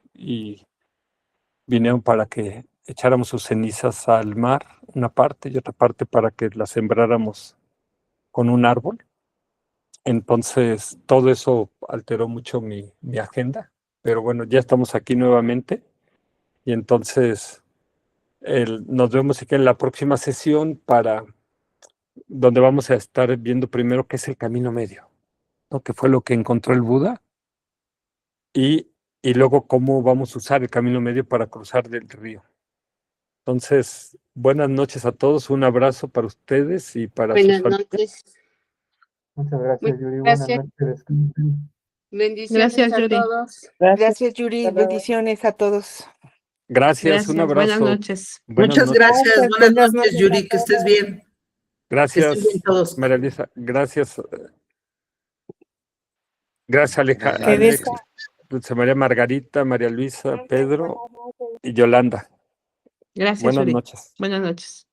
vinieron para que echáramos sus cenizas al mar, una parte, y otra parte para que las sembráramos con un árbol. Entonces, todo eso alteró mucho mi agenda, pero bueno, ya estamos aquí nuevamente y entonces nos vemos aquí en la próxima sesión donde vamos a estar viendo primero qué es el camino medio, ¿no? Que fue lo que encontró el Buda y luego cómo vamos a usar el camino medio para cruzar del río. Entonces, buenas noches a todos, un abrazo para ustedes y para sus Buenas familias. noches. Muchas gracias, Yuri. Gracias. Buenas noches. Descansen. Bendiciones Gracias, a Yuri. todos. Gracias, Yuri. Hasta luego. Bendiciones a todos. Gracias, un abrazo. Buenas noches. Buenas Muchas noches. gracias. Buenas Buenas noches, noches Yuri. a Que estés todos. bien. Que Gracias, estén bien todos. María Luisa. Gracias. Gracias, Gracias. Alex, Dulce María, Margarita, María Luisa, Pedro y Yolanda. Gracias, Buenas Yuri. noches. Buenas noches.